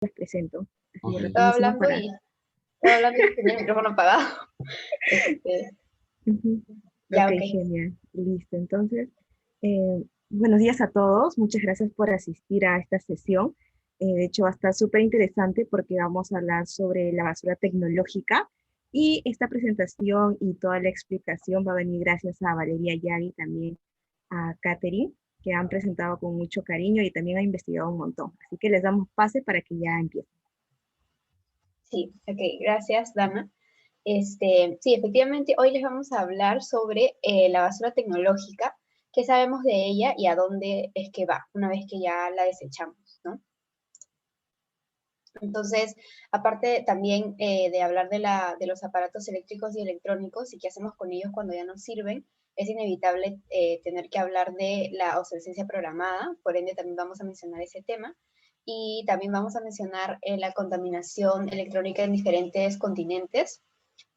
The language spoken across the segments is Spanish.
las presento. Así Estaba rapidísimo hablando para... y, estaba hablando y tenía el micrófono apagado. Este, Ujú. ya, Ok, ok. genial. Listo. Entonces, buenos días a todos. Muchas gracias por asistir a esta sesión. De hecho, va a estar súper interesante porque vamos a hablar sobre la basura tecnológica y esta presentación y toda la explicación va a venir gracias a Valeria Yagi y también a Katherine, que han presentado con mucho cariño y también han investigado un montón. Así que les damos pase para que ya empiecen. Sí, ok. Gracias, Dana. Sí, efectivamente, hoy les vamos a hablar sobre la basura tecnológica, qué sabemos de ella y a dónde es que va, una vez que ya la desechamos, ¿no? Entonces, aparte también de hablar de los aparatos eléctricos y electrónicos y qué hacemos con ellos cuando ya no sirven, es inevitable tener que hablar de la obsolescencia programada, por ende también vamos a mencionar ese tema. Y también vamos a mencionar la contaminación electrónica en diferentes continentes.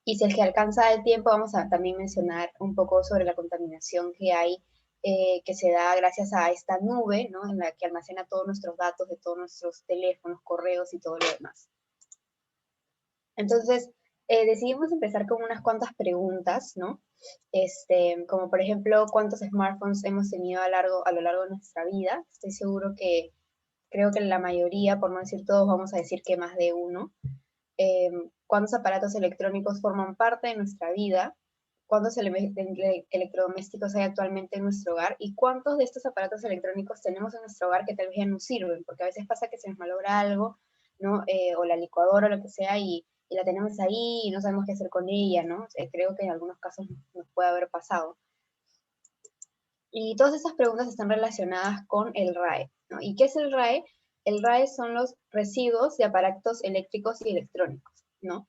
Y si es que alcanza el tiempo, vamos a también mencionar un poco sobre la contaminación que hay, que se da gracias a esta nube, ¿no? En la que almacena todos nuestros datos de todos nuestros teléfonos, correos y todo lo demás. Entonces, decidimos empezar con unas cuantas preguntas, ¿no? Como por ejemplo, ¿cuántos smartphones hemos tenido a lo largo de nuestra vida? Estoy seguro que, creo que la mayoría, por no decir todos, vamos a decir que más de uno. ¿Cuántos aparatos electrónicos forman parte de nuestra vida? ¿Cuántos electrodomésticos hay actualmente en nuestro hogar? ¿Y cuántos de estos aparatos electrónicos tenemos en nuestro hogar que tal vez ya no sirven? Porque a veces pasa que se nos malogra algo, ¿no? O la licuadora o lo que sea, y la tenemos ahí y no sabemos qué hacer con ella, ¿no? Creo que en algunos casos nos puede haber pasado. Y todas estas preguntas están relacionadas con el RAE, ¿no? ¿Y qué es el RAE? El RAE son los residuos de aparatos eléctricos y electrónicos, ¿no?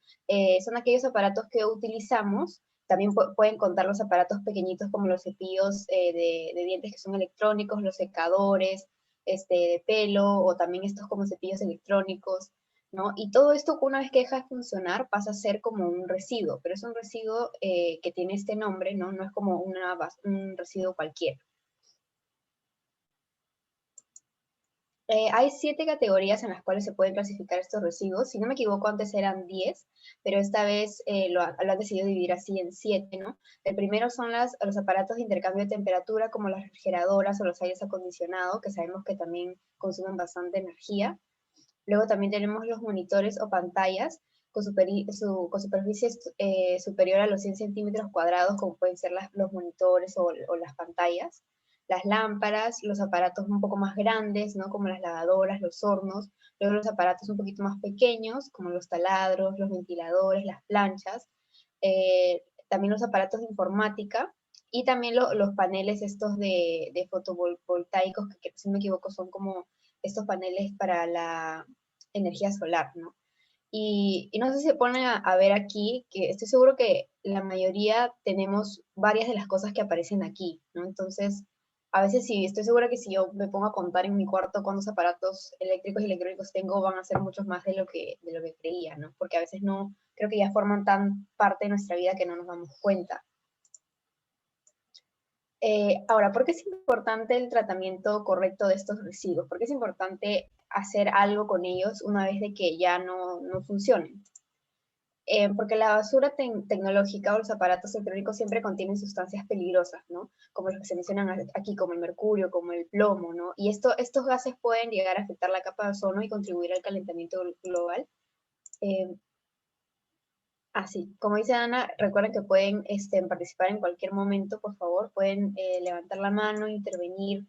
Son aquellos aparatos que utilizamos, también pueden contar los aparatos pequeñitos como los cepillos de dientes que son electrónicos, los secadores de pelo, o también estos como cepillos electrónicos, ¿no? Y todo esto, una vez que deja de funcionar, pasa a ser como un residuo, pero es un residuo que tiene este nombre, ¿no? No es como un residuo cualquiera. Hay 7 categorías en las cuales se pueden clasificar estos residuos. Si no me equivoco, antes eran 10, pero esta vez lo han decidido dividir así en 7, ¿no? El primero son los aparatos de intercambio de temperatura, como las refrigeradoras o los aires acondicionados, que sabemos que también consumen bastante energía. Luego también tenemos los monitores o pantallas con superficie superior a los 100 centímetros cuadrados, como pueden ser los monitores o las pantallas. Las lámparas, los aparatos un poco más grandes, ¿no? Como las lavadoras, los hornos. Luego los aparatos un poquito más pequeños, como los taladros, los ventiladores, las planchas. También los aparatos de informática. Y también los paneles estos de fotovoltaicos, que si no me equivoco son como estos paneles para la energía solar, ¿no? Y no sé si se ponen a ver aquí, que estoy seguro que la mayoría tenemos varias de las cosas que aparecen aquí, ¿no? Entonces, a veces sí, estoy segura que si yo me pongo a contar en mi cuarto cuántos aparatos eléctricos y electrónicos tengo, van a ser muchos más de lo que creía, ¿no? Porque a veces no, creo que ya forman tan parte de nuestra vida que no nos damos cuenta. Ahora, ¿por qué es importante el tratamiento correcto de estos residuos? ¿Por qué es importante hacer algo con ellos una vez de que ya no funcionen? Porque la basura tecnológica o los aparatos electrónicos siempre contienen sustancias peligrosas, ¿no? Como los que se mencionan aquí, como el mercurio, como el plomo, ¿no? Y estos gases pueden llegar a afectar la capa de ozono y contribuir al calentamiento global. Eh, Así, como dice Ana, recuerden que pueden participar en cualquier momento, por favor, pueden levantar la mano, intervenir,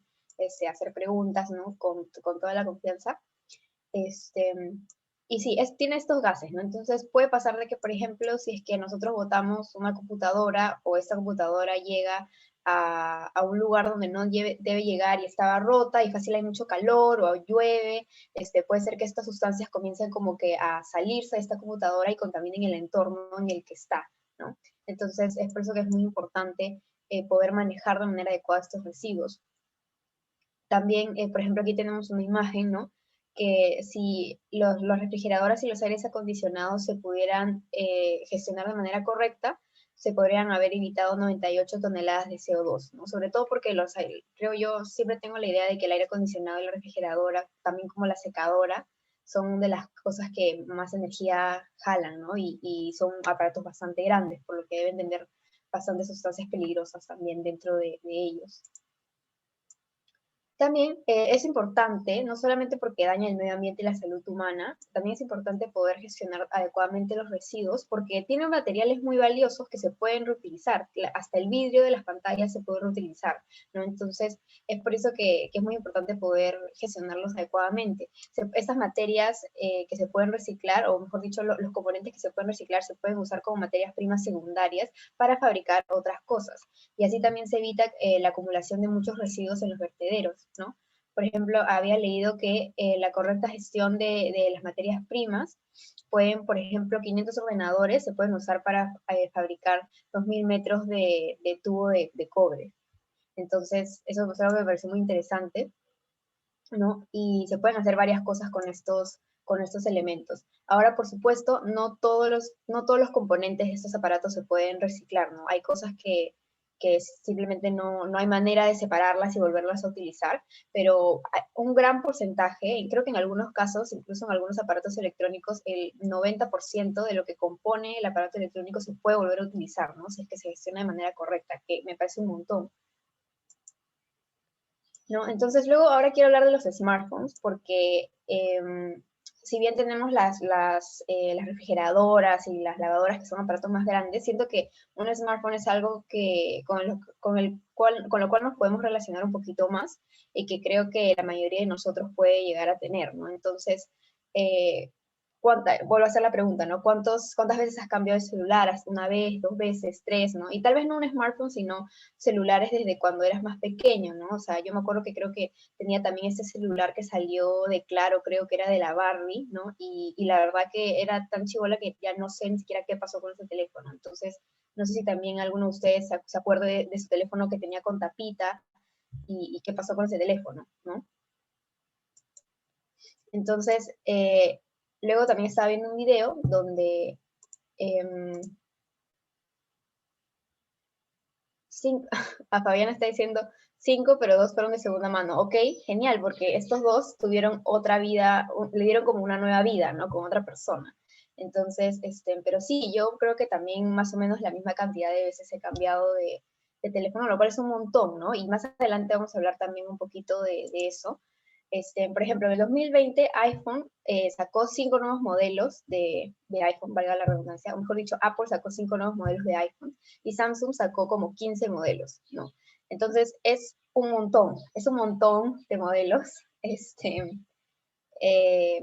hacer preguntas, ¿no? Con toda la confianza. Este, y sí, tiene estos gases, ¿no? Entonces puede pasar de que, por ejemplo, si es que nosotros botamos una computadora o esta computadora llega a un lugar donde no debe llegar y estaba rota y fácil hay mucho calor o llueve, puede ser que estas sustancias comiencen como que a salirse de esta computadora y contaminen el entorno en el que está, ¿no? Entonces es por eso que es muy importante poder manejar de manera adecuada estos residuos. También, por ejemplo, aquí tenemos una imagen, ¿no? Que si los refrigeradores y los aires acondicionados se pudieran gestionar de manera correcta, se podrían haber evitado 98 toneladas de CO2, ¿no? Sobre todo porque creo yo, siempre tengo la idea de que el aire acondicionado y la refrigeradora, también como la secadora, son de las cosas que más energía jalan, ¿no? Y son aparatos bastante grandes, por lo que deben tener bastantes sustancias peligrosas también dentro de ellos. También es importante, no solamente porque daña el medio ambiente y la salud humana, también es importante poder gestionar adecuadamente los residuos porque tienen materiales muy valiosos que se pueden reutilizar. Hasta el vidrio de las pantallas se puede reutilizar, ¿no? Entonces, es por eso que es muy importante poder gestionarlos adecuadamente. Estas materias que se pueden reciclar, o mejor dicho, los componentes que se pueden reciclar, se pueden usar como materias primas secundarias para fabricar otras cosas. Y así también se evita la acumulación de muchos residuos en los vertederos, ¿no? Por ejemplo, había leído que la correcta gestión de las materias primas pueden, por ejemplo, 500 ordenadores se pueden usar para fabricar 2000 metros de tubo de cobre. Entonces, eso es algo que me pareció muy interesante, ¿no? Y se pueden hacer varias cosas con estos elementos. Ahora, por supuesto, no todos los componentes de estos aparatos se pueden reciclar, ¿no? Hay cosas que simplemente no hay manera de separarlas y volverlas a utilizar, pero un gran porcentaje, y creo que en algunos casos, incluso en algunos aparatos electrónicos, el 90% de lo que compone el aparato electrónico se puede volver a utilizar, ¿no? Si es que se gestiona de manera correcta, que me parece un montón. ¿No? Entonces, luego, ahora quiero hablar de los smartphones, porque si bien tenemos las refrigeradoras y las lavadoras, que son aparatos más grandes, siento que un smartphone es algo que, con lo cual nos podemos relacionar un poquito más y que creo que la mayoría de nosotros puede llegar a tener, ¿no? Entonces, eh, vuelvo a hacer la pregunta, ¿no? ¿Cuántas veces has cambiado de celular? ¿Una vez, dos veces, tres, ¿no? Y tal vez no un smartphone, sino celulares desde cuando eras más pequeño, ¿no? O sea, yo me acuerdo que creo que tenía también este celular que salió de Claro, creo que era de la Barbie, ¿no? Y la verdad que era tan chivola que ya no sé ni siquiera qué pasó con ese teléfono. Entonces, no sé si también alguno de ustedes se acuerda de su teléfono que tenía con tapita y qué pasó con ese teléfono, ¿no? Entonces, luego también estaba viendo un video donde eh, a Fabián está diciendo 5, pero 2 fueron de segunda mano. Ok, genial, porque estos dos tuvieron otra vida, le dieron como una nueva vida, ¿no? Con otra persona. Entonces, pero sí, yo creo que también más o menos la misma cantidad de veces he cambiado de teléfono, lo cual es un montón, ¿no? Y más adelante vamos a hablar también un poquito de eso. Por ejemplo, en el 2020 iPhone sacó 5 nuevos modelos de iPhone, valga la redundancia, o mejor dicho, Apple sacó 5 nuevos modelos de iPhone y Samsung sacó como 15 modelos, ¿no? Entonces es un montón de modelos. Eh,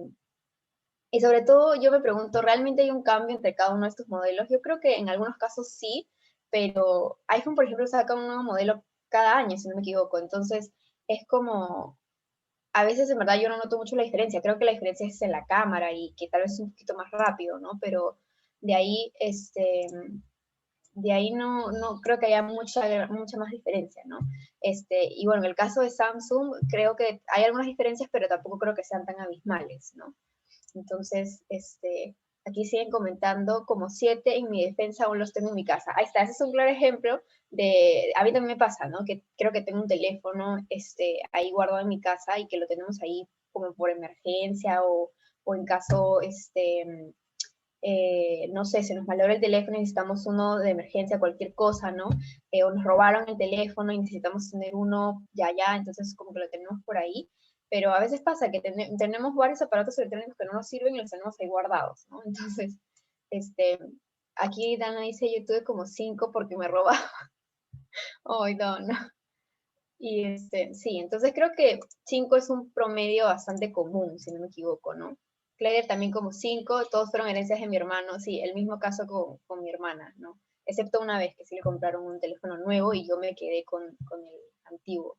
y sobre todo yo me pregunto, ¿realmente hay un cambio entre cada uno de estos modelos? Yo creo que en algunos casos sí, pero iPhone, por ejemplo, saca un nuevo modelo cada año, si no me equivoco. Entonces, es como, a veces en verdad yo no noto mucho la diferencia. Creo que la diferencia es en la cámara y que tal vez es un poquito más rápido, ¿no? Pero de ahí, de ahí no creo que haya mucha más diferencia, ¿no? Y bueno, en el caso de Samsung, creo que hay algunas diferencias, pero tampoco creo que sean tan abismales, ¿no? Entonces, aquí siguen comentando como 7 en mi defensa aún los tengo en mi casa. Ahí está, ese es un claro ejemplo a mí también me pasa, ¿no? Que creo que tengo un teléfono, ahí guardado en mi casa y que lo tenemos ahí como por emergencia o en caso, no sé, se nos malogró el teléfono y necesitamos uno de emergencia, cualquier cosa, ¿no? O nos robaron el teléfono y necesitamos tener uno ya, entonces como que lo tenemos por ahí. Pero a veces pasa que tenemos varios aparatos electrónicos que no nos sirven y los tenemos ahí guardados, ¿no? Entonces, este, aquí Dana dice, yo tuve como 5 porque me robaban. Ay, no, no. Y sí, entonces creo que 5 es un promedio bastante común, si no me equivoco, ¿no? Claire también como 5, todos fueron herencias de mi hermano, sí, el mismo caso con mi hermana, ¿no? Excepto una vez que sí le compraron un teléfono nuevo y yo me quedé con el antiguo.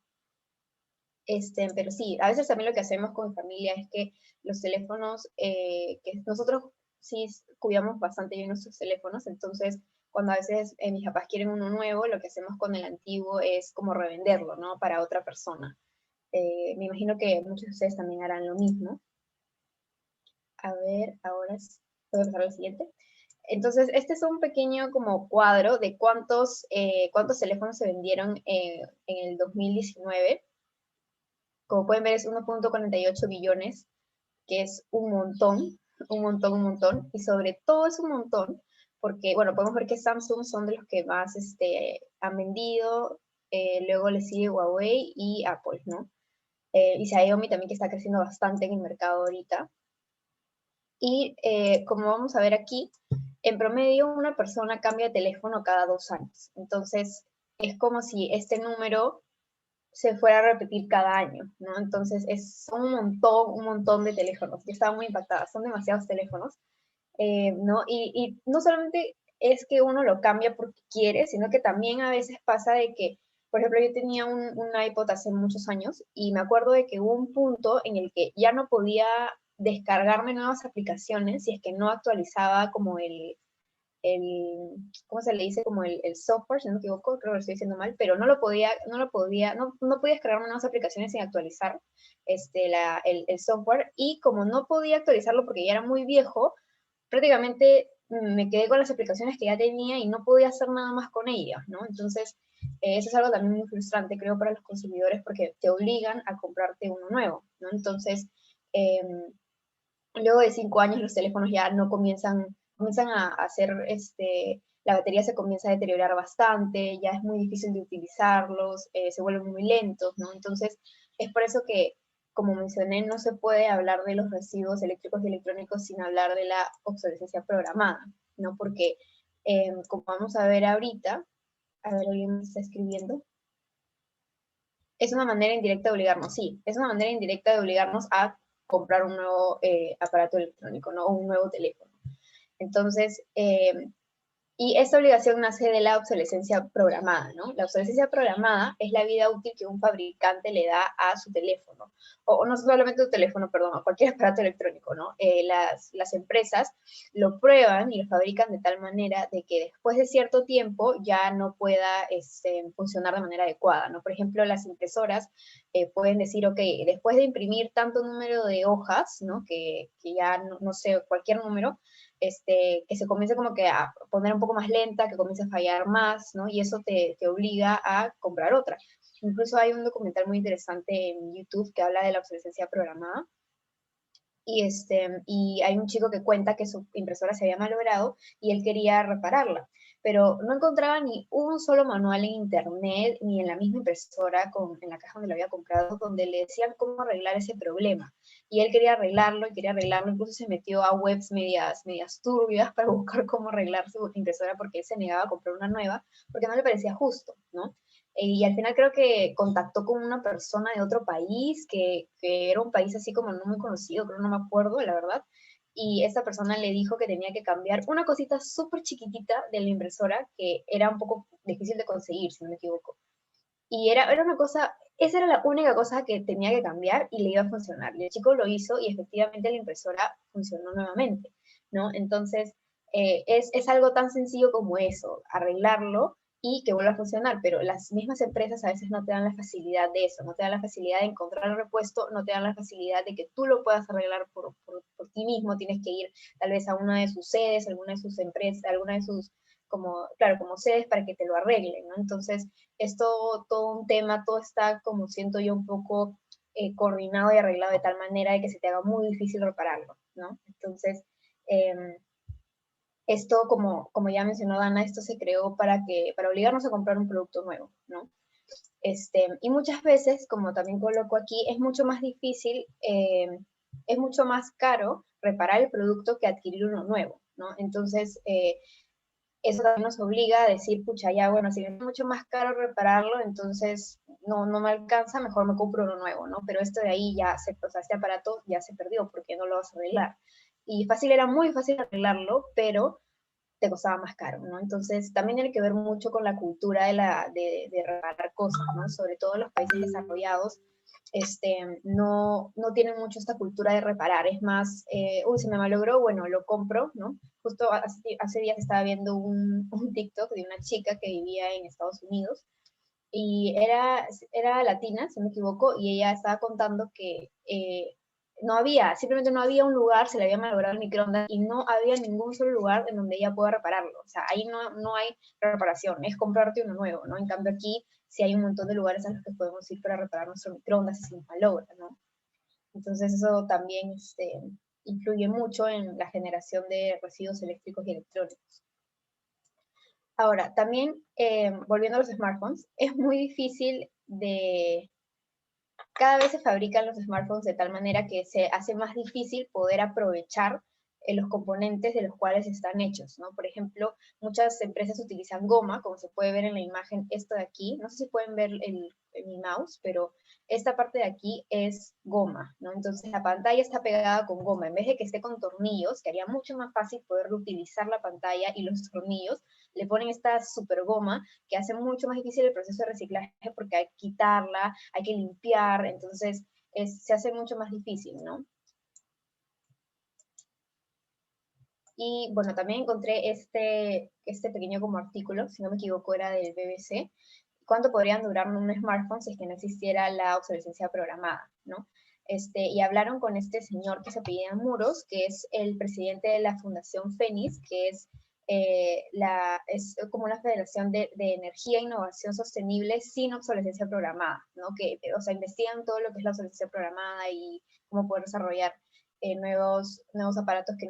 Pero sí, a veces también lo que hacemos con mi familia es que los teléfonos, que nosotros sí cuidamos bastante bien nuestros teléfonos, entonces cuando a veces mis papás quieren uno nuevo, lo que hacemos con el antiguo es como revenderlo, ¿no? Para otra persona. Me imagino que muchos de ustedes también harán lo mismo. A ver, ahora voy a pasar al siguiente. Entonces, este es un pequeño como cuadro de cuántos teléfonos se vendieron en el 2019. Como pueden ver, es 1.48 billones que es un montón, un montón, un montón, y sobre todo es un montón, porque, bueno, podemos ver que Samsung son de los que más han vendido, luego le sigue Huawei y Apple, ¿no? Y Xiaomi también, que está creciendo bastante en el mercado ahorita. Y como vamos a ver aquí, en promedio una persona cambia de teléfono cada 2 años. Entonces, es como si este número se fuera a repetir cada año, ¿no? Entonces, son un montón de teléfonos. Yo estaba muy impactada, son demasiados teléfonos, ¿no? Y no solamente es que uno lo cambia porque quiere, sino que también a veces pasa de que, por ejemplo, yo tenía un iPod hace muchos años y me acuerdo de que hubo un punto en el que ya no podía descargarme nuevas aplicaciones si es que no actualizaba como ¿cómo se le dice? Como el software, si no me equivoco, creo que lo estoy diciendo mal, pero no podía descargar nuevas aplicaciones sin actualizar el software, y como no podía actualizarlo porque ya era muy viejo, prácticamente me quedé con las aplicaciones que ya tenía y no podía hacer nada más con ellas, ¿no? Entonces, eso es algo también muy frustrante, creo, para los consumidores, porque te obligan a comprarte uno nuevo, ¿no? Entonces, eh, luego de 5 años los teléfonos ya no comienzan a hacer, la batería se comienza a deteriorar bastante, ya es muy difícil de utilizarlos, se vuelven muy lentos, ¿no? Entonces, es por eso que, como mencioné, no se puede hablar de los residuos eléctricos y electrónicos sin hablar de la obsolescencia programada, ¿no? Porque, como vamos a ver ahorita, a ver, alguien me está escribiendo, es una manera indirecta de obligarnos, sí, es una manera indirecta de obligarnos a comprar un nuevo aparato electrónico, ¿no? O un nuevo teléfono. Entonces, y esta obligación nace de la obsolescencia programada, ¿no? La obsolescencia programada es la vida útil que un fabricante le da a su teléfono, o no solamente a tu teléfono, perdón, a cualquier aparato electrónico, ¿no? Las empresas lo prueban y lo fabrican de tal manera de que después de cierto tiempo ya no pueda funcionar de manera adecuada, ¿no? Por ejemplo, las impresoras pueden decir, ok, después de imprimir tanto número de hojas, ¿no? Que ya, no sé, cualquier número, que se comience como que a poner un poco más lenta, que comience a fallar más, ¿no? Y eso te obliga a comprar otra. Incluso hay un documental muy interesante en YouTube que habla de la obsolescencia programada, y hay un chico que cuenta que su impresora se había malogrado y él quería repararla, pero no encontraba ni un solo manual en internet ni en la misma impresora, en la caja donde lo había comprado, donde le decían cómo arreglar ese problema. Y él quería arreglarlo, incluso se metió a webs medias turbias para buscar cómo arreglar su impresora, porque él se negaba a comprar una nueva porque no le parecía justo, ¿no? Y al final creo que contactó con una persona de otro país, que era un país así como no muy conocido, pero no me acuerdo, la verdad. Y esta persona le dijo que tenía que cambiar una cosita súper chiquitita de la impresora que era un poco difícil de conseguir, si no me equivoco. Y era una cosa, esa era la única cosa que tenía que cambiar y le iba a funcionar. Y el chico lo hizo y efectivamente la impresora funcionó nuevamente, ¿no? Entonces, es algo tan sencillo como eso, arreglarlo y que vuelva a funcionar, pero las mismas empresas a veces no te dan la facilidad de eso, no te dan la facilidad de encontrar el repuesto, no te dan la facilidad de que tú lo puedas arreglar por ti mismo, tienes que ir tal vez a una de sus sedes, alguna de sus empresas, alguna de sus, como, claro, como sedes para que te lo arreglen, ¿no? Entonces, es todo un tema, todo está, como siento yo, un poco coordinado y arreglado de tal manera de que se te haga muy difícil repararlo, ¿no? Entonces, eh, esto, como ya mencionó Dana, esto se creó para obligarnos a comprar un producto nuevo, ¿no? Y muchas veces, como también coloco aquí, es mucho más difícil, es mucho más caro reparar el producto que adquirir uno nuevo, ¿no? Entonces, eso también nos obliga a decir, pucha, ya, bueno, si es mucho más caro repararlo, entonces no me alcanza, mejor me compro uno nuevo, ¿no? Pero esto de ahí o sea, este aparato ya se perdió porque no lo vas a arreglar. Y era muy fácil arreglarlo, pero te costaba más caro, ¿no? Entonces, también tiene que ver mucho con la cultura de reparar cosas, ¿no? Sobre todo en los países desarrollados, no tienen mucho esta cultura de reparar, es más, uy, se me malogró, bueno, lo compro, ¿no? Justo hace días estaba viendo un TikTok de una chica que vivía en Estados Unidos y era latina, si no me equivoco, y ella estaba contando que simplemente no había un lugar, se le había malogrado el microondas y no había ningún solo lugar en donde ella pueda repararlo. O sea, ahí no hay reparación, es comprarte uno nuevo, ¿no? En cambio aquí sí hay un montón de lugares a los que podemos ir para reparar nuestro microondas si se nos malogra, ¿no? Entonces eso también influye mucho en la generación de residuos eléctricos y electrónicos. Ahora, también, volviendo a los smartphones, es muy difícil cada vez se fabrican los smartphones de tal manera que se hace más difícil poder aprovechar los componentes de los cuales están hechos, ¿no? Por ejemplo, muchas empresas utilizan goma, como se puede ver en la imagen, esto de aquí, no sé si pueden ver mi mouse, pero esta parte de aquí es goma, ¿no? Entonces la pantalla está pegada con goma, en vez de que esté con tornillos, que haría mucho más fácil poder reutilizar la pantalla y los tornillos, le ponen esta super goma que hace mucho más difícil el proceso de reciclaje porque hay que quitarla, hay que limpiar, entonces se hace mucho más difícil, ¿no? Y bueno, también encontré este pequeño como artículo, si no me equivoco era del BBC, cuánto podrían durar un smartphone si es que no existiera la obsolescencia programada, ¿no? Y hablaron con este señor que se apellida Muros, que es el presidente de la Fundación Fénix, que es como una federación de energía e innovación sostenible sin obsolescencia programada, ¿no? Que, o sea, investigan todo lo que es la obsolescencia programada y cómo poder desarrollar nuevos aparatos que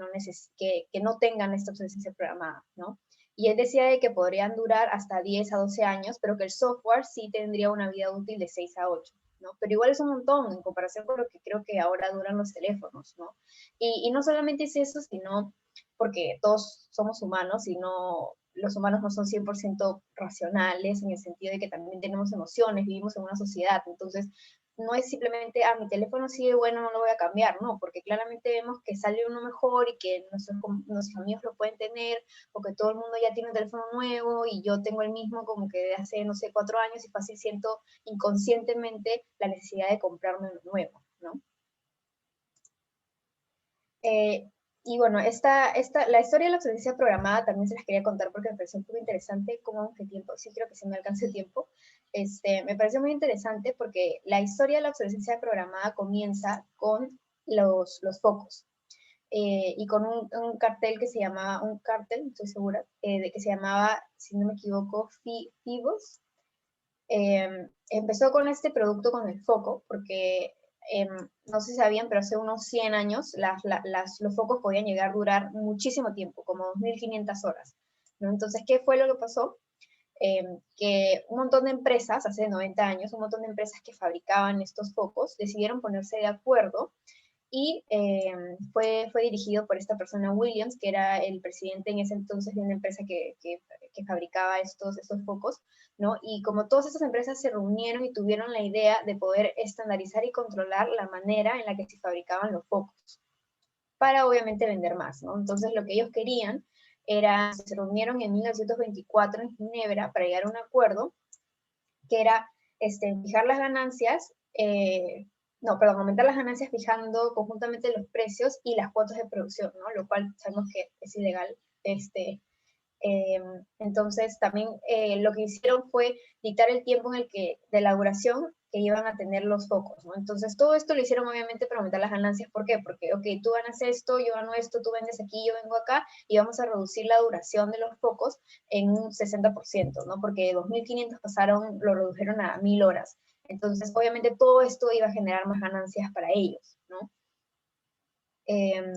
no tengan esta obsolescencia programada, ¿no? Y él decía de que podrían durar hasta 10 a 12 años, pero que el software sí tendría una vida útil de 6 a 8, ¿no? Pero igual es un montón en comparación con lo que creo que ahora duran los teléfonos, ¿no? Y no solamente es eso, sino porque todos somos humanos y no, los humanos no son 100% racionales en el sentido de que también tenemos emociones, vivimos en una sociedad, entonces no es simplemente, mi teléfono sigue bueno, no lo voy a cambiar, no, porque claramente vemos que sale uno mejor y que nuestros amigos lo pueden tener, o que todo el mundo ya tiene un teléfono nuevo y yo tengo el mismo como que de hace, no sé, 4 años y fácil siento inconscientemente la necesidad de comprarme uno nuevo, ¿no? Eh, y bueno, la historia de la obsolescencia programada también se las quería contar porque me pareció un poco interesante cómo que tiempo, sí creo que sí me alcance el tiempo, me parece muy interesante porque la historia de la obsolescencia programada comienza con los focos y con un cartel que se llamaba, un cartel, estoy segura, de que se llamaba, si no me equivoco, Fibos. Empezó con este producto con el foco, porque no sé si sabían, pero hace unos 100 años los focos podían llegar a durar muchísimo tiempo, como 2500 horas, ¿no? Entonces, ¿qué fue lo que pasó? Que un montón de empresas, hace 90 años, un montón de empresas que fabricaban estos focos decidieron ponerse de acuerdo y fue dirigido por esta persona Williams, que era el presidente en ese entonces de una empresa que fabricaba estos focos, ¿no? Y como todas estas empresas se reunieron y tuvieron la idea de poder estandarizar y controlar la manera en la que se fabricaban los focos, para obviamente vender más, ¿no? Entonces lo que ellos querían era, se reunieron en 1924 en Ginebra para llegar a un acuerdo que era fijar las ganancias, no, perdón, aumentar las ganancias fijando conjuntamente los precios y las cuotas de producción, ¿no? Lo cual sabemos que es ilegal. Eh, entonces, también lo que hicieron fue dictar el tiempo en el que, de la duración que iban a tener los focos, ¿no? Entonces, todo esto lo hicieron obviamente para aumentar las ganancias. ¿Por qué? Porque, ok, tú ganas esto, yo gano esto, tú vendes aquí, yo vengo acá, y vamos a reducir la duración de los focos en un 60%, ¿no? Porque de 2500 lo redujeron a 1000 horas. Entonces, obviamente, todo esto iba a generar más ganancias para ellos, ¿no? Eh,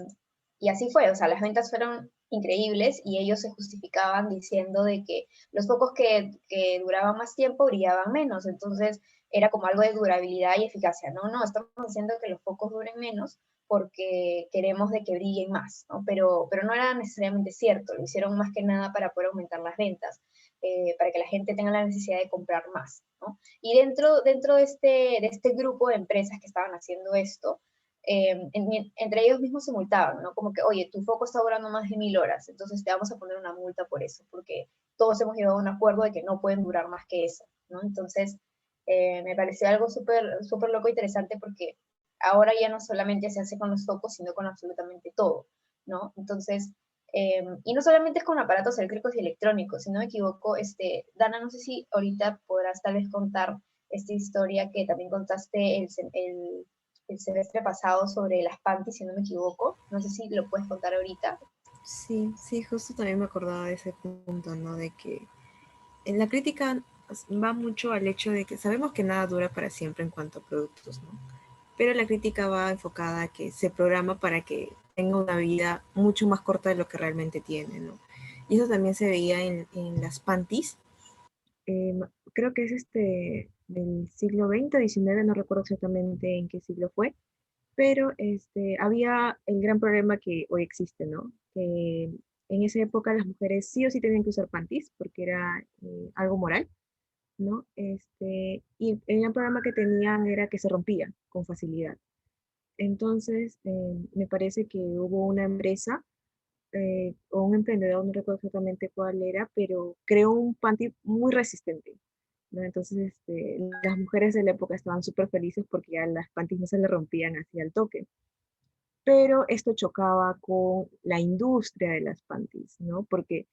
y así fue, o sea, las ventas fueron increíbles y ellos se justificaban diciendo de que los focos que duraban más tiempo brillaban menos, entonces era como algo de durabilidad y eficacia, no, no, estamos diciendo que los focos duren menos porque queremos de que brillen más, ¿no? Pero no era necesariamente cierto, lo hicieron más que nada para poder aumentar las ventas, para que la gente tenga la necesidad de comprar más, ¿no? Y dentro de este grupo de empresas que estaban haciendo esto, entre ellos mismos se multaban, ¿no? Como que, oye, tu foco está durando más de 1000 horas, entonces te vamos a poner una multa por eso, porque todos hemos llegado a un acuerdo de que no pueden durar más que eso, ¿no? Entonces, me pareció algo súper loco e interesante porque ahora ya no solamente se hace con los focos, sino con absolutamente todo, ¿no? Entonces, y no solamente es con aparatos eléctricos y electrónicos, si no me equivoco, Dana, no sé si ahorita podrás tal vez contar esta historia que también contaste el semestre pasado sobre las panties, si no me equivoco. No sé si lo puedes contar ahorita. Sí, sí, justo también me acordaba de ese punto, ¿no? De que en la crítica va mucho al hecho de que sabemos que nada dura para siempre en cuanto a productos, ¿no? pero la crítica va enfocada a que se programa para que tenga una vida mucho más corta de lo que realmente tiene, ¿no? Y eso también se veía en las panties. Eh, Creo que es del siglo XX, XIX, no recuerdo exactamente en qué siglo fue, pero había el gran problema que hoy existe, ¿no? Que en esa época las mujeres sí o sí tenían que usar panties porque era algo moral, ¿no? Y el gran problema que tenían era que se rompían con facilidad. Entonces, me parece que hubo una empresa o un emprendedor, no recuerdo exactamente cuál era, pero creó un panty muy resistente, ¿no? Entonces, las mujeres de la época estaban súper felices porque ya las panties no se le rompían así al toque. Pero esto chocaba con la industria de las panties, ¿no? Porque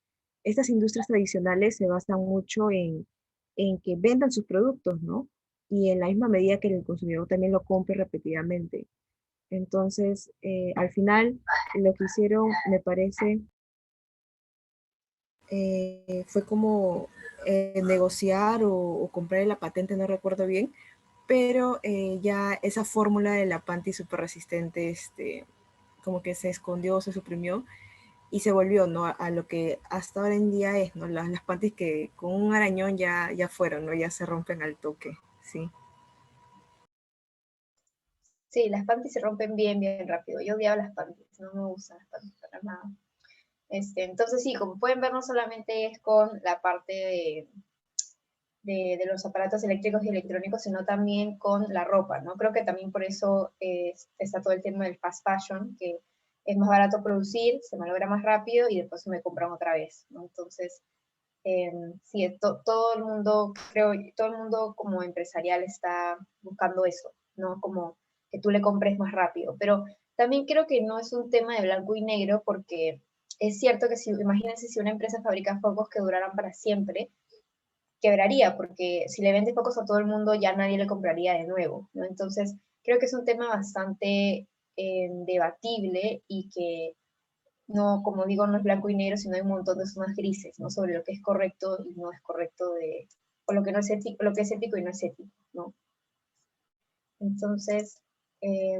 estas industrias tradicionales se basan mucho en que vendan sus productos, ¿no? Y en la misma medida que el consumidor también lo compre repetidamente. Entonces, al final, lo que hicieron, me parece, fue como negociar o comprar la patente, no recuerdo bien, pero ya esa fórmula de la panty super resistente, como que se escondió, se suprimió y se volvió, ¿no? A lo que hasta ahora en día es, ¿no? Las panties que con un arañón ya fueron, ¿no? Ya se rompen al toque, sí. Sí, las panties se rompen bien, bien rápido. Yo odiaba las panties, no me gustan las panties para nada. Entonces sí, como pueden ver, no solamente es con la parte de los aparatos eléctricos y electrónicos, sino también con la ropa, ¿no? Creo que también por eso está todo el tema del fast fashion, que es más barato producir, se malogra más rápido y después se me compran otra vez, ¿no? Entonces, sí, todo el mundo, creo, todo el mundo como empresarial está buscando eso, ¿no? Como que tú le compres más rápido. Pero también creo que no es un tema de blanco y negro, porque es cierto que si, imagínense si una empresa fabrica focos que duraran para siempre, quebraría, porque si le vende focos a todo el mundo, ya nadie le compraría de nuevo, ¿no? Entonces, creo que es un tema bastante debatible y que no, como digo, no es blanco y negro, sino hay un montón de zonas grises, ¿no? Sobre lo que es correcto y no es correcto o lo que no es ético, lo que es ético y no es ético, ¿no? Entonces, eh,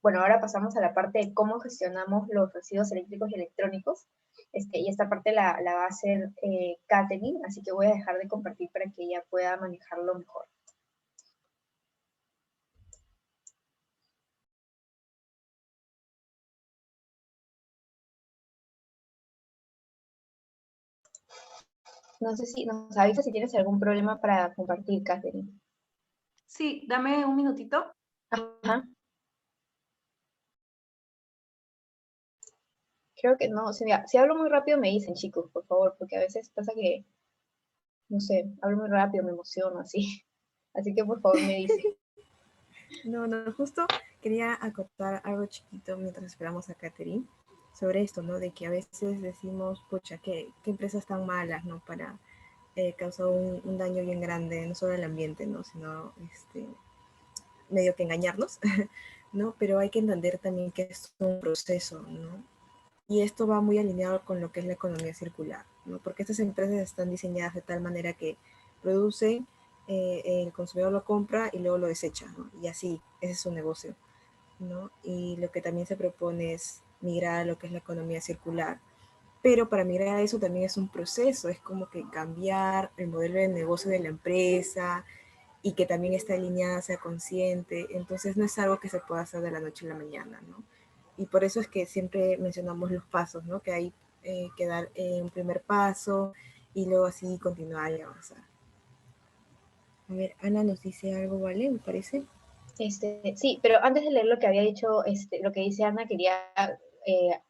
bueno, ahora pasamos a la parte de cómo gestionamos los residuos eléctricos y electrónicos. Y esta parte la va a hacer Katherine, así que voy a dejar de compartir para que ella pueda manejarlo mejor. No sé si nos avisa si tienes algún problema para compartir, Katherine. Sí, dame un minutito. Ajá. Creo que no, si hablo muy rápido me dicen, chicos, por favor, porque a veces pasa que, no sé, hablo muy rápido, me emociono, así. Así que por favor me dicen. No, no, justo quería acotar algo chiquito mientras esperamos a Catherine sobre esto, ¿no? De que a veces decimos, pucha, qué empresas tan malas, ¿no? Para causar un daño bien grande, no solo al ambiente, ¿no? Sino medio que engañarnos, ¿no? Pero hay que entender también que es un proceso, ¿no? Y esto va muy alineado con lo que es la economía circular, ¿no? Porque estas empresas están diseñadas de tal manera que producen, el consumidor lo compra y luego lo desecha, ¿no? Y así, ese es su negocio, ¿no? Y lo que también se propone es migrar a lo que es la economía circular. Pero para migrar a eso también es un proceso, es como que cambiar el modelo de negocio de la empresa y que también esta alineada sea consciente. Entonces no es algo que se pueda hacer de la noche a la mañana, ¿no? Y por eso es que siempre mencionamos los pasos, ¿no? Que hay que dar un primer paso y luego así continuar y avanzar. A ver, Ana nos dice algo, ¿vale? Me parece. Sí, pero antes de leer lo que había dicho, lo que dice Ana, quería eh,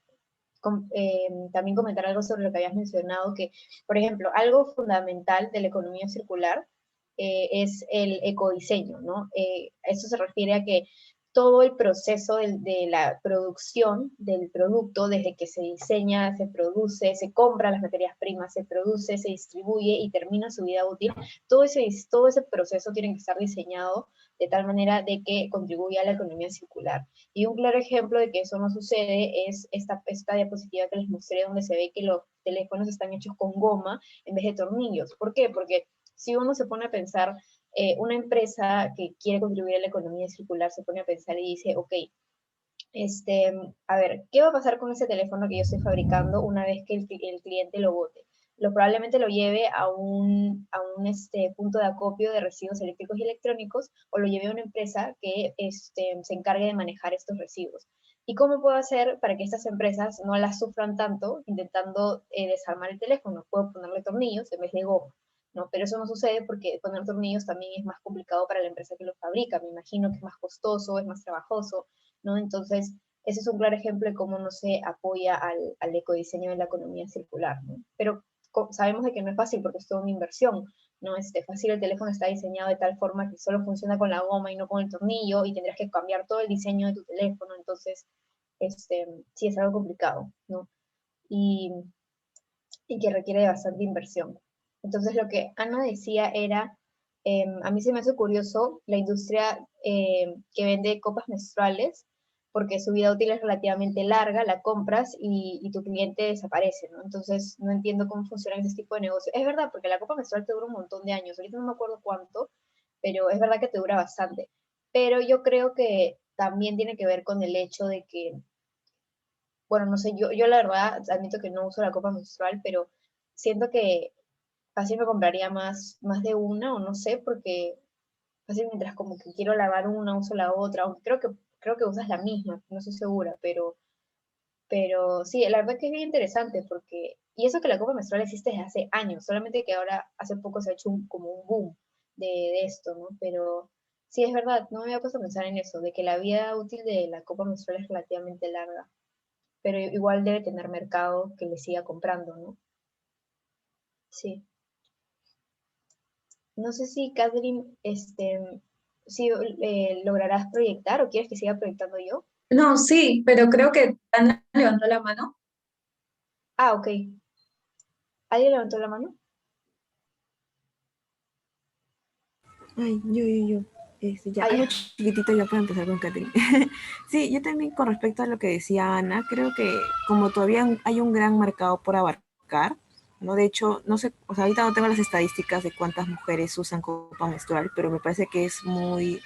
también comentar algo sobre lo que habías mencionado, que, por ejemplo, algo fundamental de la economía circular es el ecodiseño, ¿no? Eso se refiere a que todo el proceso de la producción del producto, desde que se diseña, se produce, se compra las materias primas, se produce, se distribuye y termina su vida útil, todo ese proceso tiene que estar diseñado de tal manera de que contribuya a la economía circular. Y un claro ejemplo de que eso no sucede es esta diapositiva que les mostré, donde se ve que los teléfonos están hechos con goma en vez de tornillos. ¿Por qué? Porque si uno se pone a pensar, una empresa que quiere contribuir a la economía circular se pone a pensar y dice, ok, a ver, ¿qué va a pasar con ese teléfono que yo estoy fabricando una vez que el cliente lo bote? Probablemente lo lleve a un punto de acopio de residuos eléctricos y electrónicos, o lo lleve a una empresa que se encargue de manejar estos residuos. ¿Y cómo puedo hacer para que estas empresas no las sufran tanto intentando desarmar el teléfono? Puedo ponerle tornillos en vez de goma, ¿no? Pero eso no sucede porque poner tornillos también es más complicado para la empresa que lo fabrica. Me imagino que es más costoso, es más trabajoso, ¿no? Entonces, ese es un claro ejemplo de cómo no se apoya al ecodiseño de la economía circular, ¿no? Pero sabemos de que no es fácil porque es toda una inversión, ¿no? Fácil, el teléfono está diseñado de tal forma que solo funciona con la goma y no con el tornillo, y tendrías que cambiar todo el diseño de tu teléfono. Entonces, sí es algo complicado, ¿no? Y, y que requiere de bastante inversión. Entonces, lo que Ana decía era, a mí se me hace curioso la industria que vende copas menstruales, porque su vida útil es relativamente larga, la compras y tu cliente desaparece, ¿no? Entonces, no entiendo cómo funciona ese tipo de negocio. Es verdad, porque la copa menstrual te dura un montón de años, ahorita no me acuerdo cuánto, pero es verdad que te dura bastante. Pero yo creo que también tiene que ver con el hecho de que, bueno, no sé, yo la verdad admito que no uso la copa menstrual, pero siento que fácil me compraría más de una, o no sé, porque fácil mientras como que quiero lavar una, uso la otra, aunque creo que usas la misma, no estoy segura, pero sí, la verdad que es bien interesante, porque, y eso que la copa menstrual existe desde hace años, solamente que ahora hace poco se ha hecho como un boom de esto, ¿no? Pero sí, es verdad, no me había puesto a pensar en eso, de que la vida útil de la copa menstrual es relativamente larga, pero igual debe tener mercado que le siga comprando, ¿no? Sí. No sé si, Catherine, si lograrás proyectar o quieres que siga proyectando yo. No, sí, pero creo que Ana levantó la mano. Ah, ok. ¿Alguien levantó la mano? Ay, yo. Ya, Ah, algo ya. chiquitito ya para empezar con Catherine. Sí, yo también con respecto a lo que decía Ana, creo que como todavía hay un gran mercado por abarcar, ¿no? De hecho, no sé, o sea, ahorita no tengo las estadísticas de cuántas mujeres usan copa menstrual, pero me parece que es muy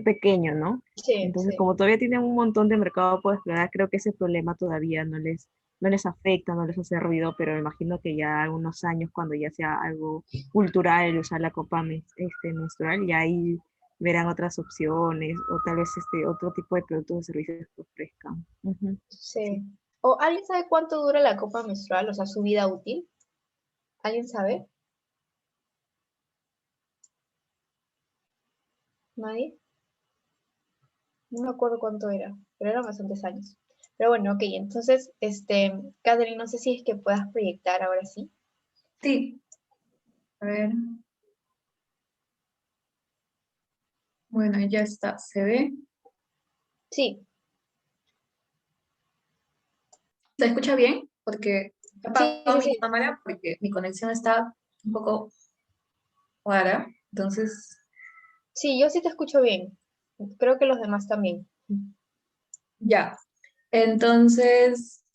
pequeño, ¿no? Sí, Entonces, sí. como todavía tienen un montón de mercado por explorar, creo que ese problema todavía no les afecta, no les hace ruido, pero me imagino que ya unos años, cuando ya sea algo cultural el usar la copa menstrual, y ahí verán otras opciones o tal vez otro tipo de productos o servicios que ofrezcan. Ujú, Sí. sí. ¿O alguien sabe cuánto dura la copa menstrual, o sea, su vida útil? ¿Alguien sabe? ¿Nadie? No me acuerdo cuánto era, pero eran bastantes años. Pero bueno, ok, entonces, Catherine, no sé si es que puedas proyectar ahora sí. Sí, a ver, bueno, ya está, ¿se ve? Sí, ¿Se escucha bien? Porque he sí, apagado sí, mi sí. cámara porque mi conexión está un poco rara, entonces, Sí, yo sí te escucho bien. Creo que los demás también. ya. Entonces,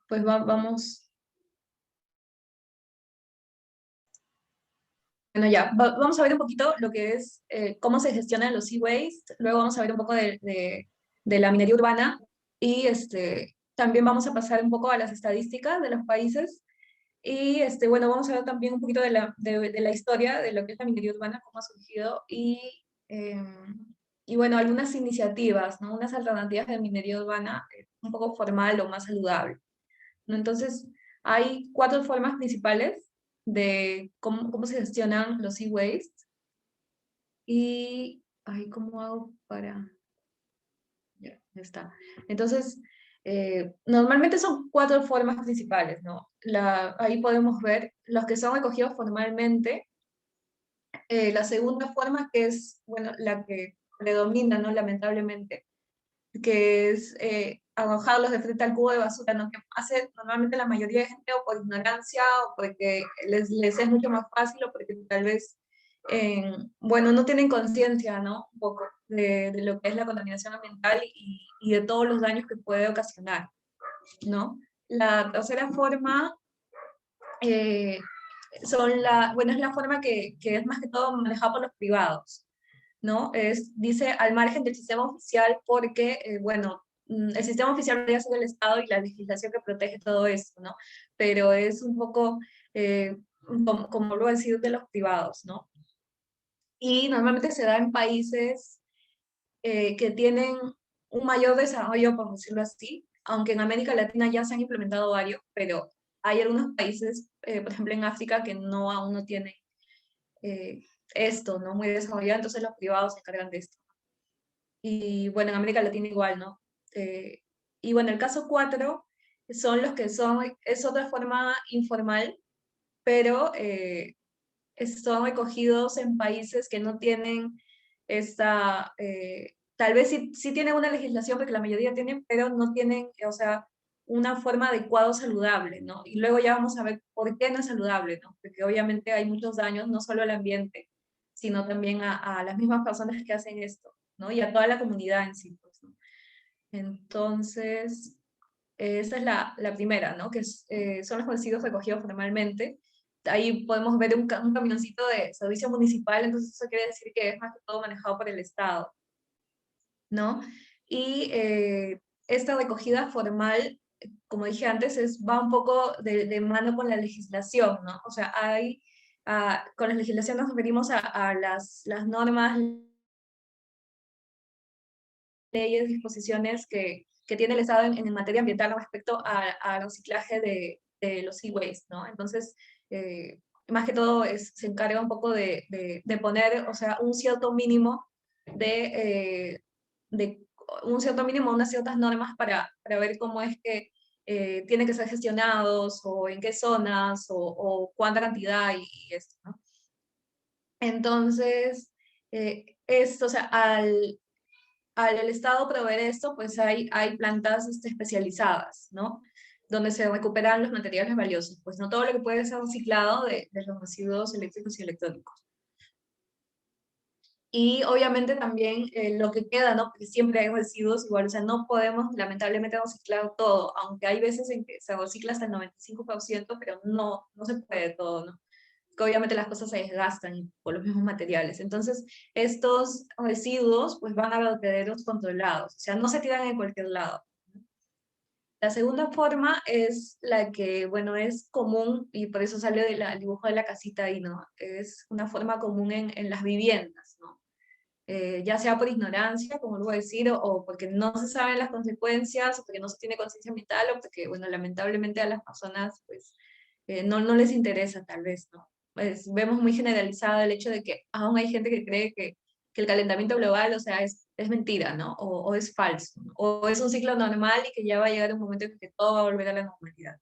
pues vamos, bueno, ya, vamos a ver un poquito lo que es cómo se gestionan los e-waste, luego vamos a ver un poco de la minería urbana y también vamos a pasar un poco a las estadísticas de los países y bueno, vamos a ver también un poquito de la historia de lo que es la minería urbana, cómo ha surgido y bueno, algunas iniciativas, ¿no? Unas alternativas de minería urbana un poco formal o más saludable, ¿no? Entonces, hay cuatro formas principales de cómo se gestionan los e-waste y, ay, ¿cómo hago para...? Ya está. Entonces, normalmente son cuatro formas principales, ¿no? Ahí podemos ver los que son recogidos formalmente. La segunda forma, que es, bueno, la que predomina, ¿no? Lamentablemente, que es arrojarlos de frente al cubo de basura, ¿no? Que hace normalmente la mayoría de gente o por ignorancia o porque les es mucho más fácil o porque tal vez, bueno, no tienen conciencia, ¿no? Un poco de lo que es la contaminación ambiental y de todos los daños que puede ocasionar, ¿no? La tercera forma eh, bueno, es la forma que es más que todo manejada por los privados, ¿no? Dice al margen del sistema oficial porque, bueno, el sistema oficial debería ser el Estado y la legislación que protege todo esto, ¿no? Pero es un poco, como lo decir, de los privados, ¿no? Y normalmente se da en países que tienen un mayor desarrollo, por decirlo así, aunque en América Latina ya se han implementado varios, pero hay algunos países, por ejemplo en África, que no aún no tienen eh, esto, ¿no? Muy desarrollado, entonces los privados se encargan de esto. Y bueno, en América Latina igual, ¿no? Eh, y bueno, el caso 4 son los que son, es otra forma informal, pero son recogidos en países que no tienen esta, tal vez sí tienen una legislación, porque la mayoría tienen, pero no tienen, o sea, una forma adecuada saludable, ¿no? Y luego ya vamos a ver por qué no es saludable, ¿no? Porque obviamente hay muchos daños, no solo al ambiente, sino también a las mismas personas que hacen esto, ¿no? Y a toda la comunidad en sí, pues, ¿no? Entonces, esa es la primera, ¿no? Que son los residuos recogidos formalmente. Ahí podemos ver un camioncito de servicio municipal, entonces eso quiere decir que es más que todo manejado por el Estado, ¿no? Y esta recogida formal, como dije antes, va un poco de mano con la legislación, ¿no? O sea, con la legislación nos referimos a las normas, leyes, disposiciones que tiene el Estado en materia ambiental respecto al reciclaje de los e-waste, ¿no? Entonces, más que todo se encarga un poco de poner, o sea, un cierto mínimo de un cierto mínimo, unas ciertas normas para ver cómo es que tienen que ser gestionados, o en qué zonas, o cuánta cantidad y esto, ¿no? Entonces, esto, o sea, al el Estado proveer esto, pues hay plantas especializadas, ¿no? Donde se recuperan los materiales valiosos, pues no todo lo que puede ser reciclado de los residuos eléctricos y electrónicos. Y obviamente también lo que queda, ¿no? Porque siempre hay residuos igual, o sea, no podemos lamentablemente reciclar todo, aunque hay veces en que se recicla hasta el 95%, pero no se puede todo, ¿no? Que obviamente las cosas se desgastan por los mismos materiales. Entonces, estos residuos pues van a vertederos controlados, o sea, no se tiran en cualquier lado. La segunda forma es la que, bueno, es común, y por eso sale del dibujo de la casita ahí, ¿no? Es una forma común en las viviendas, ¿no? Ya sea por ignorancia, como lo voy a decir, o porque no se saben las consecuencias, o porque no se tiene conciencia ambiental, o porque, bueno, lamentablemente a las personas, pues, no les interesa tal vez, ¿no? Pues vemos muy generalizado el hecho de que aún hay gente que cree que el calentamiento global, o sea, es mentira, ¿no? O es falso, ¿no? O es un ciclo normal y que ya va a llegar un momento en que todo va a volver a la normalidad.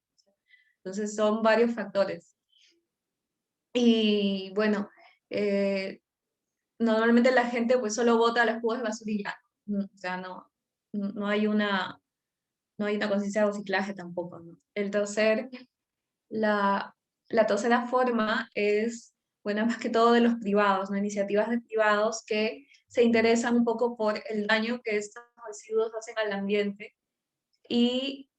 Entonces son varios factores. Y bueno, eh, normalmente la gente pues solo bota los jugos de basura y ya. O sea, no hay una, no hay una conciencia de reciclaje tampoco, ¿no? La tercera forma es, bueno, más que todo de los privados, ¿no? Iniciativas de privados que se interesan un poco por el daño que estos residuos hacen al ambiente y,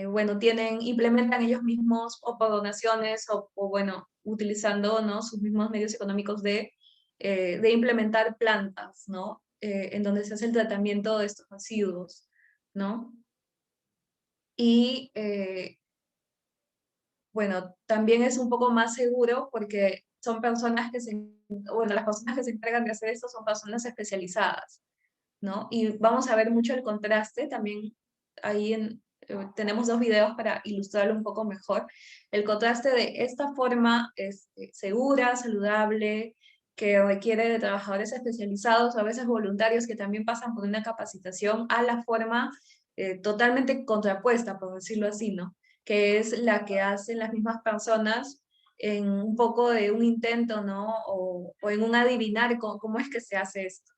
bueno, implementan ellos mismos o por donaciones o bueno, utilizando, ¿no? sus mismos medios económicos de implementar plantas, ¿no? En donde se hace el tratamiento de estos residuos, ¿no? Y bueno, también es un poco más seguro porque son personas bueno, las personas que se encargan de hacer esto son personas especializadas, ¿no? Y vamos a ver mucho el contraste también ahí tenemos dos videos para ilustrarlo un poco mejor. El contraste de esta forma es segura, saludable, que requiere de trabajadores especializados, a veces voluntarios que también pasan por una capacitación, a la forma totalmente contrapuesta, por decirlo así, ¿no? Que es la que hacen las mismas personas en un poco de un intento, ¿no? O en un adivinar cómo es que se hace esto,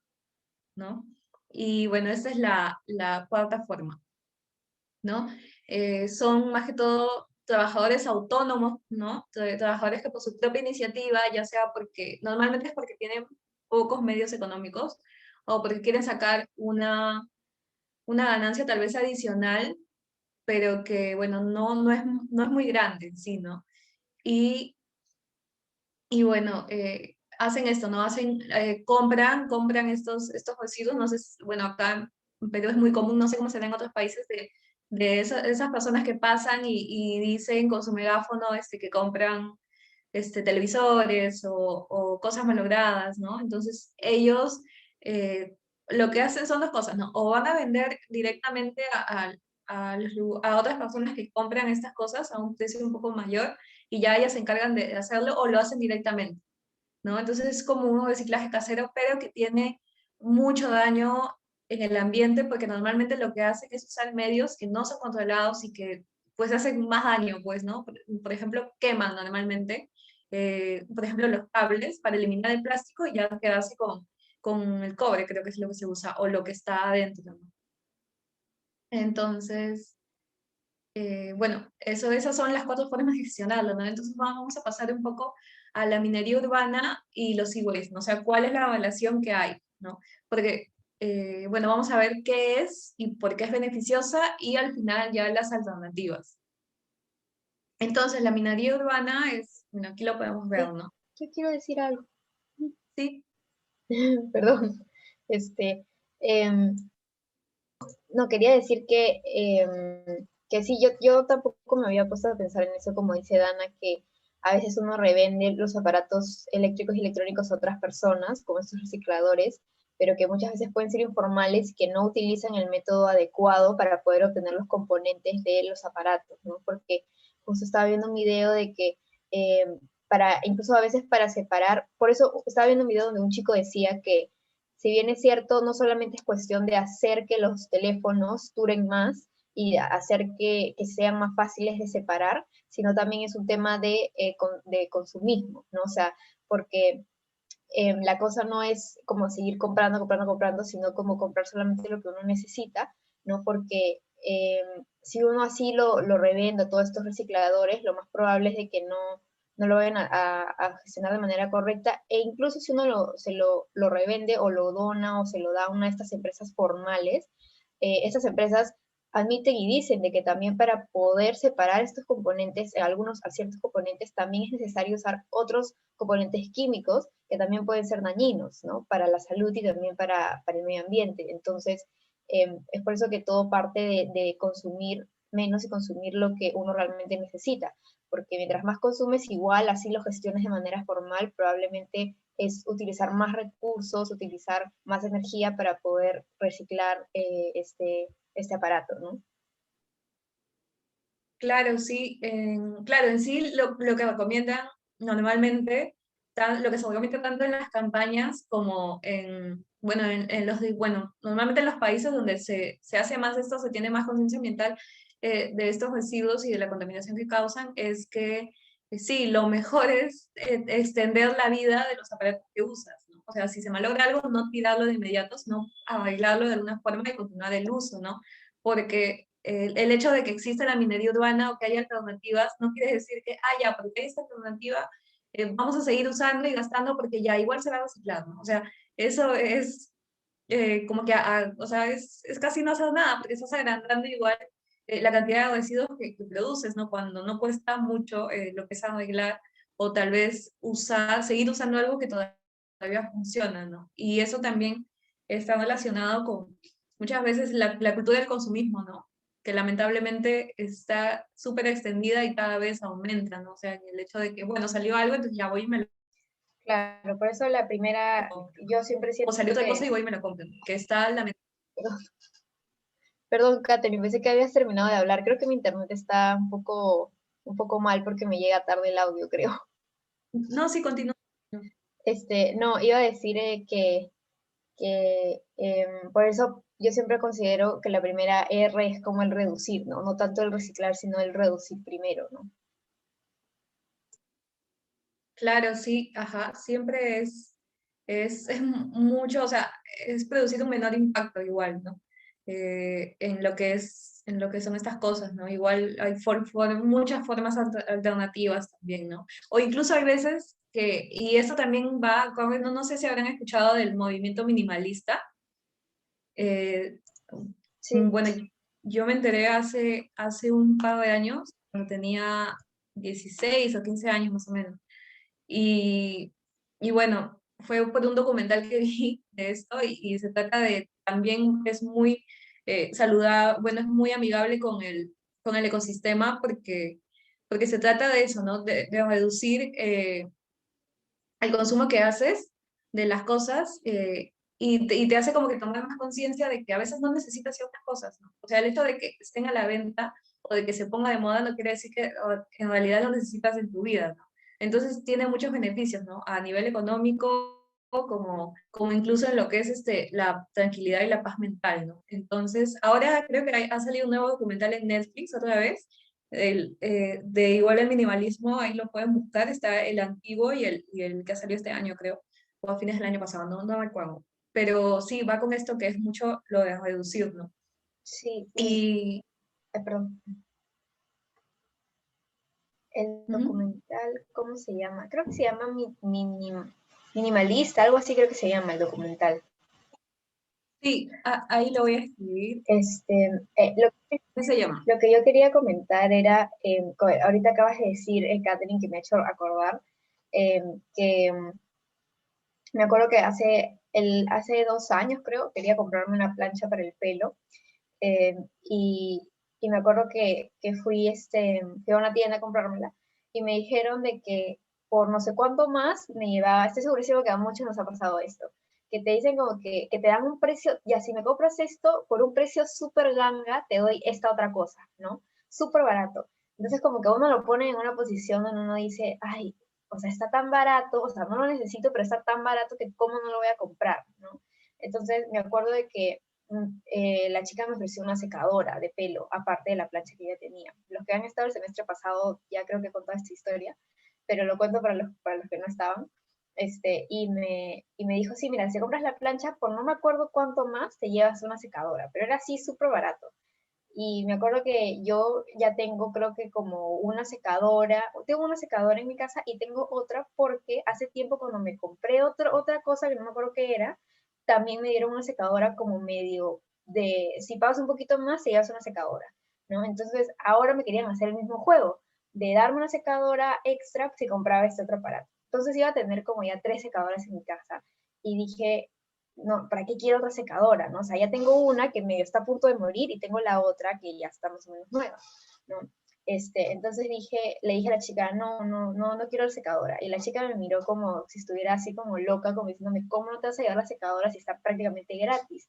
¿no? Y bueno, esta es la cuarta forma, ¿no? Son más que todo trabajadores autónomos, ¿no? Trabajadores que por su propia iniciativa, ya sea porque, normalmente es porque tienen pocos medios económicos, o porque quieren sacar una ganancia tal vez adicional, pero que, bueno, no es muy grande en sí, ¿no? Y Y bueno, hacen esto, ¿no? Compran estos residuos, no sé, bueno, acá en Perú es muy común, no sé cómo será en otros países, de esas personas que pasan y dicen con su megáfono que compran televisores o cosas malogradas, ¿no? Entonces ellos lo que hacen son dos cosas, ¿no? O van a vender directamente a otras personas que compran estas cosas a un precio un poco mayor y ya ellas se encargan de hacerlo o lo hacen directamente, ¿no? Entonces es como un reciclaje casero, pero que tiene mucho daño en el ambiente porque normalmente lo que hacen es usar medios que no son controlados y que pues hacen más daño, pues, ¿no? Por ejemplo, queman normalmente, por ejemplo, los cables para eliminar el plástico y ya quedarse con el cobre, creo que es lo que se usa, o lo que está adentro, ¿no? Entonces, bueno, esas son las cuatro formas de gestionarlo, ¿no? Entonces vamos a pasar un poco a la minería urbana y los e-waste, ¿no? O sea, ¿cuál es la relación que hay, ¿no? Porque, bueno, vamos a ver qué es y por qué es beneficiosa y al final ya las alternativas. Entonces, la minería urbana es, bueno, aquí lo podemos ver, ¿no? Yo quiero decir algo. Sí, Perdón. Este, em, no, quería decir que sí, yo tampoco me había puesto a pensar en eso, como dice Dana, que a veces uno revende los aparatos eléctricos y electrónicos a otras personas, como estos recicladores, pero que muchas veces pueden ser informales y que no utilizan el método adecuado para poder obtener los componentes de los aparatos, ¿no? Porque justo estaba viendo un video de que incluso a veces para separar, por eso estaba viendo un video donde un chico decía que si bien es cierto, no solamente es cuestión de hacer que los teléfonos duren más y hacer que sean más fáciles de separar, sino también es un tema de consumismo, ¿no? O sea, porque la cosa no es como seguir comprando, comprando, comprando, sino como comprar solamente lo que uno necesita, ¿no? Porque si uno así lo revende a todos estos recicladores, lo más probable es de que no lo vayan a gestionar de manera correcta, e incluso si uno lo revende o lo dona o se lo da a una de estas empresas formales, estas empresas admiten y dicen de que también para poder separar estos componentes, a ciertos componentes, también es necesario usar otros componentes químicos que también pueden ser dañinos, ¿no? Para la salud y también para el medio ambiente. Entonces, es por eso que todo parte de consumir menos y consumir lo que uno realmente necesita, porque mientras más consumes, igual así lo gestiones de manera formal, probablemente es utilizar más recursos, utilizar más energía para poder reciclar este aparato, ¿no? claro, sí. Claro, en sí lo que recomiendan normalmente, lo que se recomienda tanto en las campañas como bueno, bueno, normalmente en los países donde se hace más esto, se tiene más conciencia ambiental de estos residuos y de la contaminación que causan, es que sí, lo mejor es extender la vida de los aparatos que usas, ¿no? O sea, si se malogra algo, no tirarlo de inmediato, sino arreglarlo de alguna forma y continuar el uso, ¿no? Porque el hecho de que exista la minería urbana o que haya alternativas no quiere decir que, ya, porque hay esta alternativa, vamos a seguir usando y gastando porque ya igual se va a reciclar, ¿no? O sea, eso es como que, o sea, es casi no hacer nada porque estás agrandando igual la cantidad de residuos que produces, ¿no? Cuando no cuesta mucho lo que es arreglar o tal vez seguir usando algo que todavía funciona, ¿no? Y eso también está relacionado con muchas veces la cultura del consumismo, ¿no? Que lamentablemente está súper extendida y cada vez aumenta, ¿no? O sea, el hecho de que, bueno, salió algo, entonces ya voy y me lo Claro, por eso la primera, compro, ¿no? yo siempre O siento salió otra cosa y que, voy y me lo compro, que está lamentablemente. perdón, Katherine, pensé que habías terminado de hablar, creo que mi internet está un poco mal porque me llega tarde el audio, creo. No, sí, continúa. No, iba a decir por eso yo siempre considero que la primera R es como el reducir, ¿no? No tanto el reciclar, sino el reducir primero, ¿no? Claro, sí, ajá, siempre es mucho, o sea, es producir un menor impacto igual, ¿no? En lo que son estas cosas, ¿no? Igual hay muchas formas alternativas también, ¿no? O incluso hay veces y esto también no sé si habrán escuchado del movimiento minimalista. eh, Sí, bueno, yo me enteré hace un par de años, cuando tenía 16 o 15 años más o menos. Y bueno, fue por un documental que vi de esto y se trata de, también es muy saludable, bueno, es muy amigable con el ecosistema porque se trata de eso, ¿no? De reducir el consumo que haces de las cosas y te hace como que tomar más conciencia de que a veces no necesitas ciertas cosas, ¿no? O sea, el hecho de que estén a la venta o de que se ponga de moda no quiere decir que en realidad lo necesitas en tu vida, ¿no? Entonces tiene muchos beneficios, ¿no? A nivel económico, como incluso en lo que es la tranquilidad y la paz mental, ¿no? Entonces, ahora creo que ha salido un nuevo documental en Netflix otra vez, de igual el minimalismo, ahí lo pueden buscar, está el antiguo y el que salió este año, creo, o a fines del año pasado, no me acuerdo. Pero sí, va con esto que es mucho lo de reducir, ¿no? Sí, y, Y, perdón, el ujú, documental, ¿cómo se llama? Creo que se llama Minimalista, algo así creo que se llama el documental. sí, ahí lo voy a escribir. Este, lo que ¿Qué se llama? Lo que yo quería comentar era, ahorita acabas de decir, Catherine, que me ha hecho acordar, que me acuerdo que hace 2 años, creo, quería comprarme una plancha para el pelo, eh, y, y me acuerdo que fui a una tienda a comprármela, y me dijeron de que por no sé cuánto más me llevaba, estoy segurísimo que a muchos nos ha pasado esto, que te dicen como que te dan un precio, ya si me compras esto, por un precio súper ganga, te doy esta otra cosa, ¿no? Súper barato. Entonces como que uno lo pone en una posición donde uno dice, ay, o sea, está tan barato, o sea, no lo necesito, pero está tan barato que cómo no lo voy a comprar, ¿no? Entonces me acuerdo de que la chica me ofreció una secadora de pelo, aparte de la plancha que ella tenía. Los que han estado el semestre pasado ya creo que contado esta historia, pero lo cuento para los que no estaban. Y me dijo, sí, mira, si compras la plancha, por no me acuerdo cuánto más, te llevas una secadora, pero era así súper barato. Y me acuerdo que yo ya tengo, creo que como una secadora, tengo una secadora en mi casa y tengo otra porque hace tiempo cuando me compré otra cosa que no me acuerdo qué era, también me dieron una secadora como medio de, si pagas un poquito más, te llevas una secadora, ¿no? Entonces ahora me querían hacer el mismo juego, de darme una secadora extra si compraba este otro aparato. Entonces iba a tener como ya 3 secadoras en mi casa y dije, no, ¿para qué quiero otra secadora? ¿No? O sea, ya tengo una que me está a punto de morir y tengo la otra que ya está más o menos nueva, ¿no? Entonces le dije a la chica, no quiero la secadora. Y la chica me miró como si estuviera así como loca, como diciéndome, ¿cómo no te vas a llevar la secadora si está prácticamente gratis?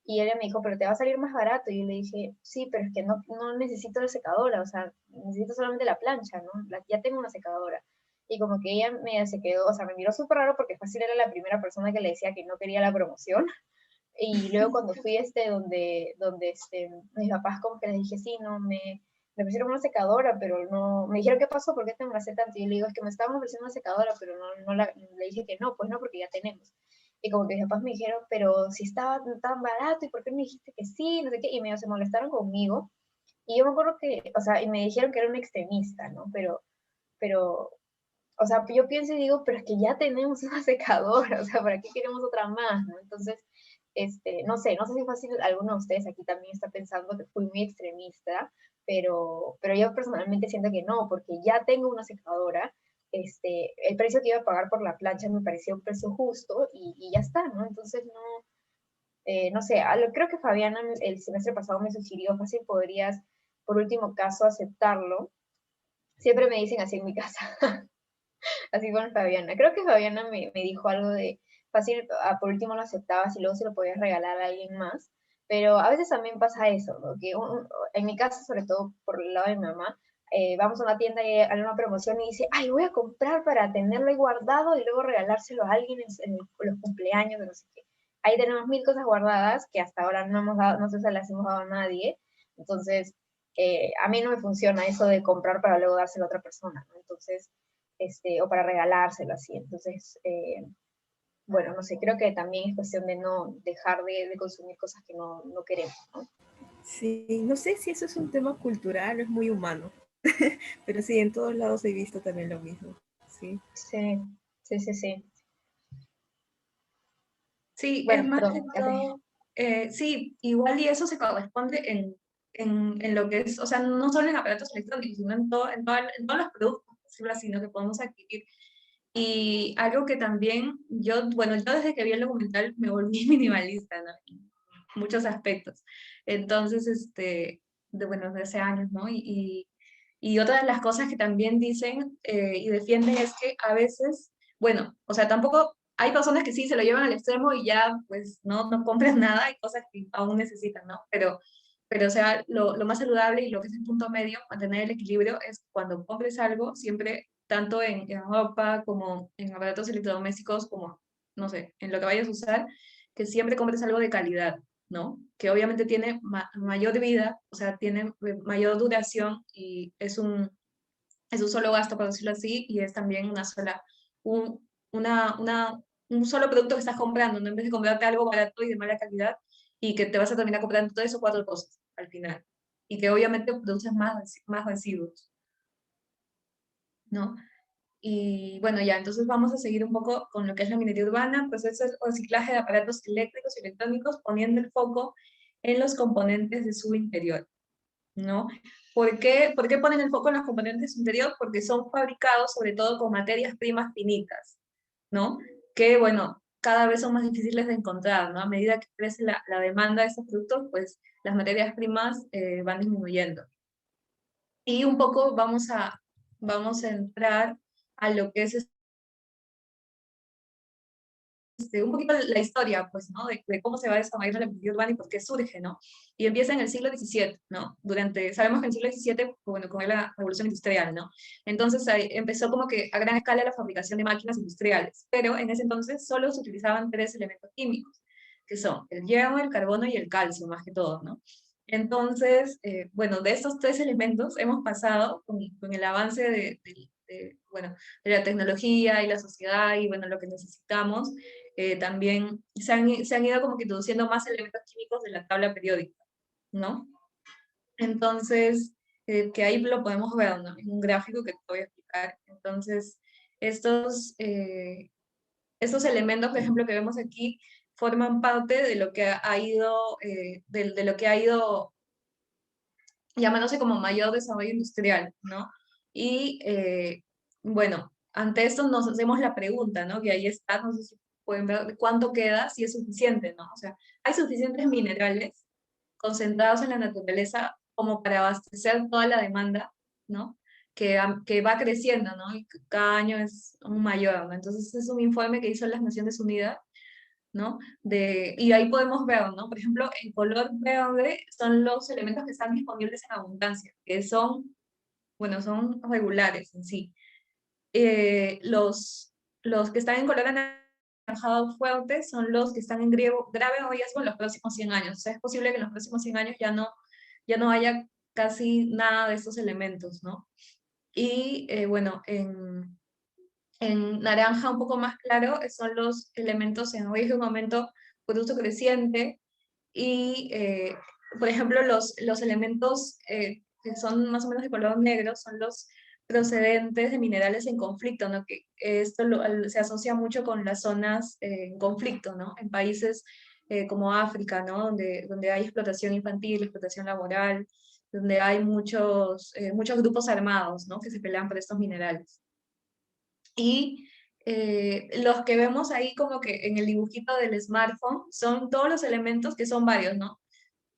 Y ella me dijo, pero te va a salir más barato. Y yo le dije, sí, pero es que no necesito la secadora, o sea, necesito solamente la plancha, ¿no? Ya tengo una secadora. Y como que ella se quedó, o sea, me miró súper raro porque fácil era la primera persona que le decía que no quería la promoción. Y luego cuando fui donde mis papás como que les dije, sí, no, me pusieron una secadora, pero no, me dijeron, ¿qué pasó? ¿Por qué te molesté tanto? Y yo le digo, es que me estaban ofreciendo una secadora, pero le dije que no, pues no, porque ya tenemos. Y como que mis papás me dijeron, pero si estaba tan barato, ¿y por qué me dijiste que sí? No sé qué, y medio se molestaron conmigo. Y yo me acuerdo que, o sea, y me dijeron que era un extremista, ¿no? Pero o sea, yo pienso y digo, pero es que ya tenemos una secadora, o sea, ¿para qué queremos otra más, no? Entonces, no sé si fácil alguno de ustedes aquí también está pensando que fui muy extremista, pero yo personalmente siento que no, porque ya tengo una secadora, el precio que iba a pagar por la plancha me parecía un precio justo y ya está, ¿no? Entonces, no sé, creo que Fabiana el semestre pasado me sugirió, fácil podrías, por último caso, aceptarlo. Siempre me dicen así en mi casa. Así con Fabiana. Creo que Fabiana me dijo algo de fácil, por último lo aceptabas y luego se lo podías regalar a alguien más. Pero a veces también pasa eso, ¿no? Que en mi caso, sobre todo por el lado de mi mamá, vamos a una tienda y hay una promoción y dice, ay, voy a comprar para tenerlo ahí guardado y luego regalárselo a alguien en los cumpleaños, de no sé qué. Ahí tenemos 1000 cosas guardadas que hasta ahora no hemos dado, no sé si las hemos dado a nadie. Entonces, a mí no me funciona eso de comprar para luego dárselo a otra persona, ¿no? Entonces, o para regalárselo así. Entonces, bueno, no sé, creo que también es cuestión de no dejar de consumir cosas que no queremos, ¿no? Sí, no sé si eso es un tema cultural o es muy humano, pero sí, en todos lados he visto también lo mismo. Sí. Sí, sí, sí, sí. Sí, es Bueno, más que perdón, Catherine. todo, sí, igual y eso se corresponde en lo que es, o sea, no solo en aparatos electrónicos, sino en todos los productos, por decirlo así, ¿no? Que podemos adquirir. Y algo que también bueno, yo desde que vi el documental me volví minimalista, ¿no? En muchos aspectos. Entonces, bueno, de hace años, ¿no? Y otra de las cosas que también dicen y defienden es que a veces, bueno, o sea, tampoco hay personas que sí se lo llevan al extremo y ya, pues, no compran nada, hay cosas que aún necesitan, ¿no? Pero o sea, lo más saludable y lo que es el punto medio, mantener el equilibrio, es cuando compres algo, siempre, tanto en ropa como en aparatos electrodomésticos, como, no sé, en lo que vayas a usar, que siempre compres algo de calidad, ¿no? Que obviamente tiene mayor vida, o sea, tiene mayor duración y es un solo gasto, por decirlo así, y es también un, un solo producto que estás comprando, ¿no? En vez de comprarte algo barato y de mala calidad, y que te vas a terminar comprando todo eso cuatro cosas al final. Y que obviamente produces más residuos, ¿no? Y bueno, ya, entonces vamos a seguir un poco con lo que es la minería urbana, proceso de reciclaje de aparatos eléctricos y electrónicos, poniendo el foco en los componentes de su interior, ¿no? ¿Por qué ponen el foco en los componentes de su interior? Porque son fabricados sobre todo con materias primas finitas, ¿no? Que, bueno, cada vez son más difíciles de encontrar, ¿no? A medida que crece la demanda de estos productos, pues las materias primas van disminuyendo. Y un poco vamos a entrar a lo que es un poquito la historia, pues, ¿no? De cómo se va desarrollando la minería urbana y por qué surge, ¿no? Y empieza en el siglo XVII, ¿no? Sabemos que en el siglo XVII, bueno, con la revolución industrial, ¿no? Entonces ahí empezó como que a gran escala la fabricación de máquinas industriales, pero en ese entonces solo se utilizaban tres elementos químicos, que son el hierro, el carbono y el calcio, más que todo, ¿no? Entonces, bueno, de estos tres elementos hemos pasado con el avance bueno, de la tecnología y la sociedad y, bueno, lo que necesitamos, también se han ido como que introduciendo más elementos químicos de la tabla periódica, ¿no? Entonces, que ahí lo podemos ver, ¿no? En un gráfico que te voy a explicar. Entonces, estos elementos, por ejemplo, que vemos aquí, forman parte de lo que ha ido, de lo que ha ido llamándose como mayor desarrollo industrial, ¿no? Y bueno, ante esto nos hacemos la pregunta, ¿no? Que ahí está, no sé si pueden ver cuánto queda, si es suficiente, ¿no? O sea, hay suficientes minerales concentrados en la naturaleza como para abastecer toda la demanda, ¿no? Que va creciendo, ¿no? Y cada año es un mayor, ¿no? Entonces, es un informe que hizo las Naciones Unidas, ¿no? Y ahí podemos ver, ¿no? Por ejemplo, en color verde son los elementos que están disponibles en abundancia, que son, bueno, son regulares en sí. Los que están en color anaranjado fuerte son los que están en grave riesgo en los próximos 100 años. O sea, es posible que en los próximos 100 años ya no haya casi nada de estos elementos, ¿no? Y bueno, en naranja un poco más claro son los elementos en riesgo de un aumento producto creciente y, por ejemplo, los elementos que son más o menos de color negro son los procedentes de minerales en conflicto, ¿no? Que esto se asocia mucho con las zonas en conflicto, ¿no? En países como África, ¿no? Donde hay explotación infantil, explotación laboral, donde hay muchos grupos armados, ¿no? Que se pelean por estos minerales. Y los que vemos ahí como que en el dibujito del smartphone son todos los elementos que son varios, ¿no?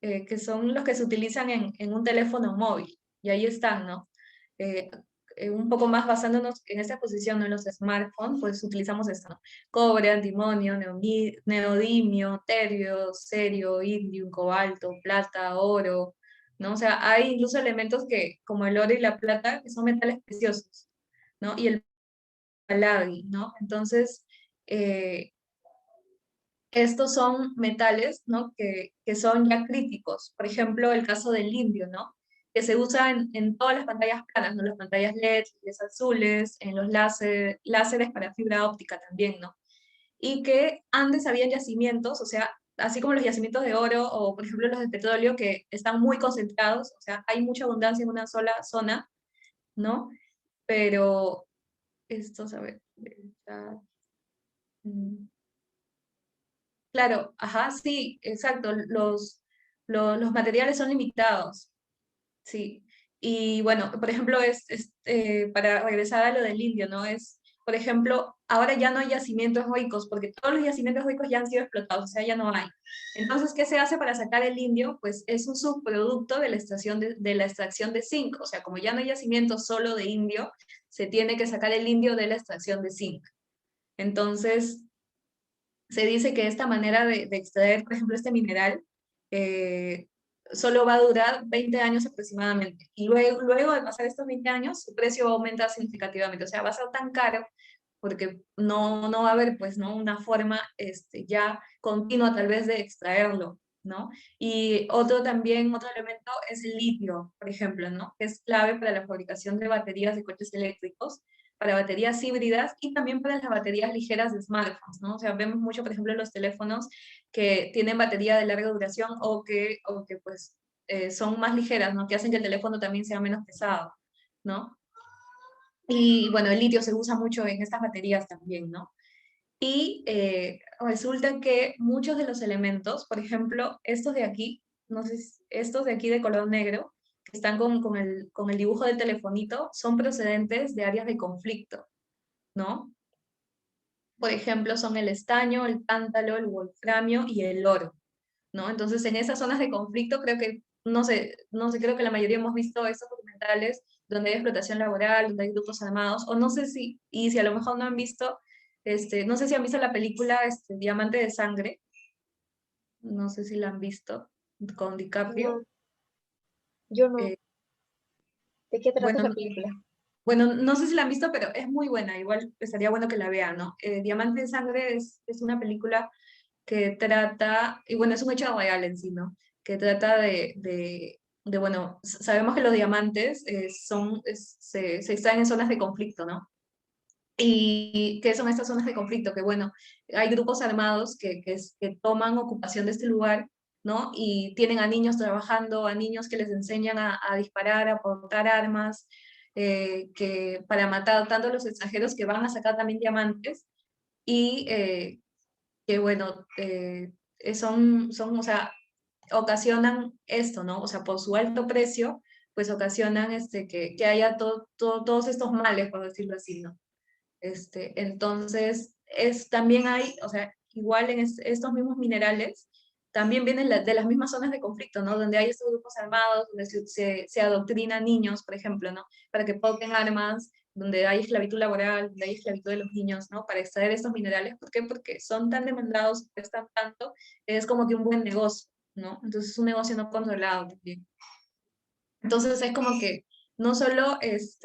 Que son los que se utilizan en un teléfono móvil. Y ahí están, ¿no? Eh, un poco más basándonos en esta posición, ¿no? En los smartphones, pues utilizamos esto, ¿no? Cobre, antimonio, neodimio, terio, cerio, iridium, cobalto, plata, oro, ¿no? O sea, hay incluso elementos como el oro y la plata, que son metales preciosos, ¿no? Y el palladium, ¿no? Entonces, eh, estos son metales, ¿no? Que son ya críticos. Por ejemplo, el caso del indio, ¿no? Que se usa en todas las pantallas planas, ¿no? Las pantallas LED, las azules, en los láseres para fibra óptica también, ¿no? Y que antes habían yacimientos, o sea, así como los yacimientos de oro o, por ejemplo, los de petróleo, que están muy concentrados, o sea, hay mucha abundancia en una sola zona, ¿no? Pero estos, a ver, mm, claro, ajá, sí, exacto. Los materiales son limitados, sí. Y bueno, por ejemplo, para regresar a lo del indio, ¿no? por ejemplo, ahora ya no hay yacimientos ricos, porque todos los yacimientos ricos ya han sido explotados, o sea, ya no hay. Entonces, ¿qué se hace para sacar el indio? Pues es un subproducto de la extracción de zinc, o sea, como ya no hay yacimiento solo de indio, se tiene que sacar el indio de la extracción de zinc. Entonces, se dice que esta manera de extraer, por ejemplo, este mineral, eh, solo va a durar 20 años aproximadamente. Y luego de pasar estos 20 años, su precio va a aumentar significativamente. O sea, va a ser tan caro porque no va a haber, pues, ¿no? Una forma ya continua tal vez de extraerlo, ¿no? Y otro elemento es el litio, por ejemplo, ¿no? Que es clave para la fabricación de baterías de coches eléctricos, para baterías híbridas y también para las baterías ligeras de smartphones, ¿no? O sea, vemos mucho, por ejemplo, los teléfonos que tienen batería de larga duración o que pues, son más ligeras, ¿no? Que hacen que el teléfono también sea menos pesado, ¿no? Y bueno, el litio se usa mucho en estas baterías también, ¿no? Y resulta que muchos de los elementos, por ejemplo, estos de aquí, no sé, estos de aquí de color negro, que están con el dibujo del telefonito, son procedentes de áreas de conflicto, ¿no? Por ejemplo, son el estaño, el tántalo, el wolframio y el oro, ¿no? Entonces, en esas zonas de conflicto, creo que, no sé, creo que la mayoría hemos visto estos documentales donde hay explotación laboral, donde hay grupos armados, o no sé si a lo mejor no han visto, no sé si han visto la película Diamante de Sangre, no sé si la han visto, con DiCaprio. No, yo no. Eh, ¿De qué trata bueno, esa película? bueno, no sé si la han visto, pero es muy buena, igual estaría bueno que la vean, ¿no? Diamante de Sangre es una película que trata, y bueno, es un hecho real en sí, ¿no? Que trata bueno, sabemos que los diamantes se extraen en zonas de conflicto, ¿no? ¿Y qué son estas zonas de conflicto? Que bueno, hay grupos armados que toman ocupación de este lugar, ¿no? Y tienen a niños trabajando, a niños que les enseñan a disparar, a portar armas, para matar tanto a los extranjeros que van a sacar también diamantes, y que bueno, o sea, ocasionan esto, ¿no? O sea, por su alto precio, pues ocasionan que haya todos estos males, por decirlo así, ¿no? Entonces, también hay, o sea, igual en estos mismos minerales, también vienen de las mismas zonas de conflicto, ¿no? Donde hay estos grupos armados, donde se adoctrina niños, por ejemplo, ¿no? Para que porten armas, donde hay esclavitud laboral, donde hay esclavitud de los niños, ¿no? Para extraer estos minerales. ¿Por qué? Porque son tan demandados, cuestan tanto, es como que un buen negocio, ¿no? Entonces es un negocio no controlado también. Entonces es como que no solo es,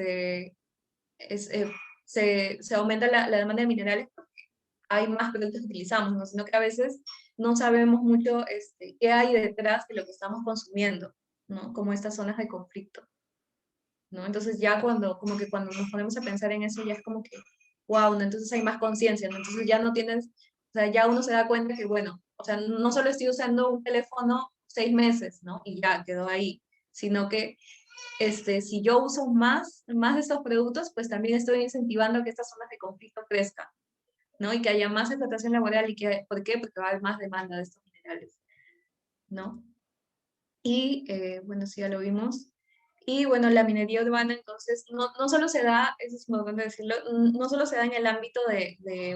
se aumenta la demanda de minerales porque hay más productos que utilizamos, ¿no? Sino que a veces no sabemos mucho qué hay detrás de lo que estamos consumiendo, ¿no? Como estas zonas de conflicto, ¿no? Entonces ya como que cuando nos ponemos a pensar en eso, ya es como que, wow, ¿no? Entonces hay más conciencia, ¿no? Entonces ya no tienes, o sea, ya uno se da cuenta que, bueno, o sea, no solo estoy usando un teléfono 6 meses, ¿no? Y ya quedó ahí, sino que si yo uso más de estos productos, pues también estoy incentivando que estas zonas de conflicto crezcan, ¿no? Y que haya más explotación laboral. ¿Por qué? Porque va a haber más demanda de estos minerales, ¿no? Y bueno, sí, ya lo vimos. Y bueno, la minería urbana, entonces, no solo se da, eso es importante decirlo, no solo se da en el ámbito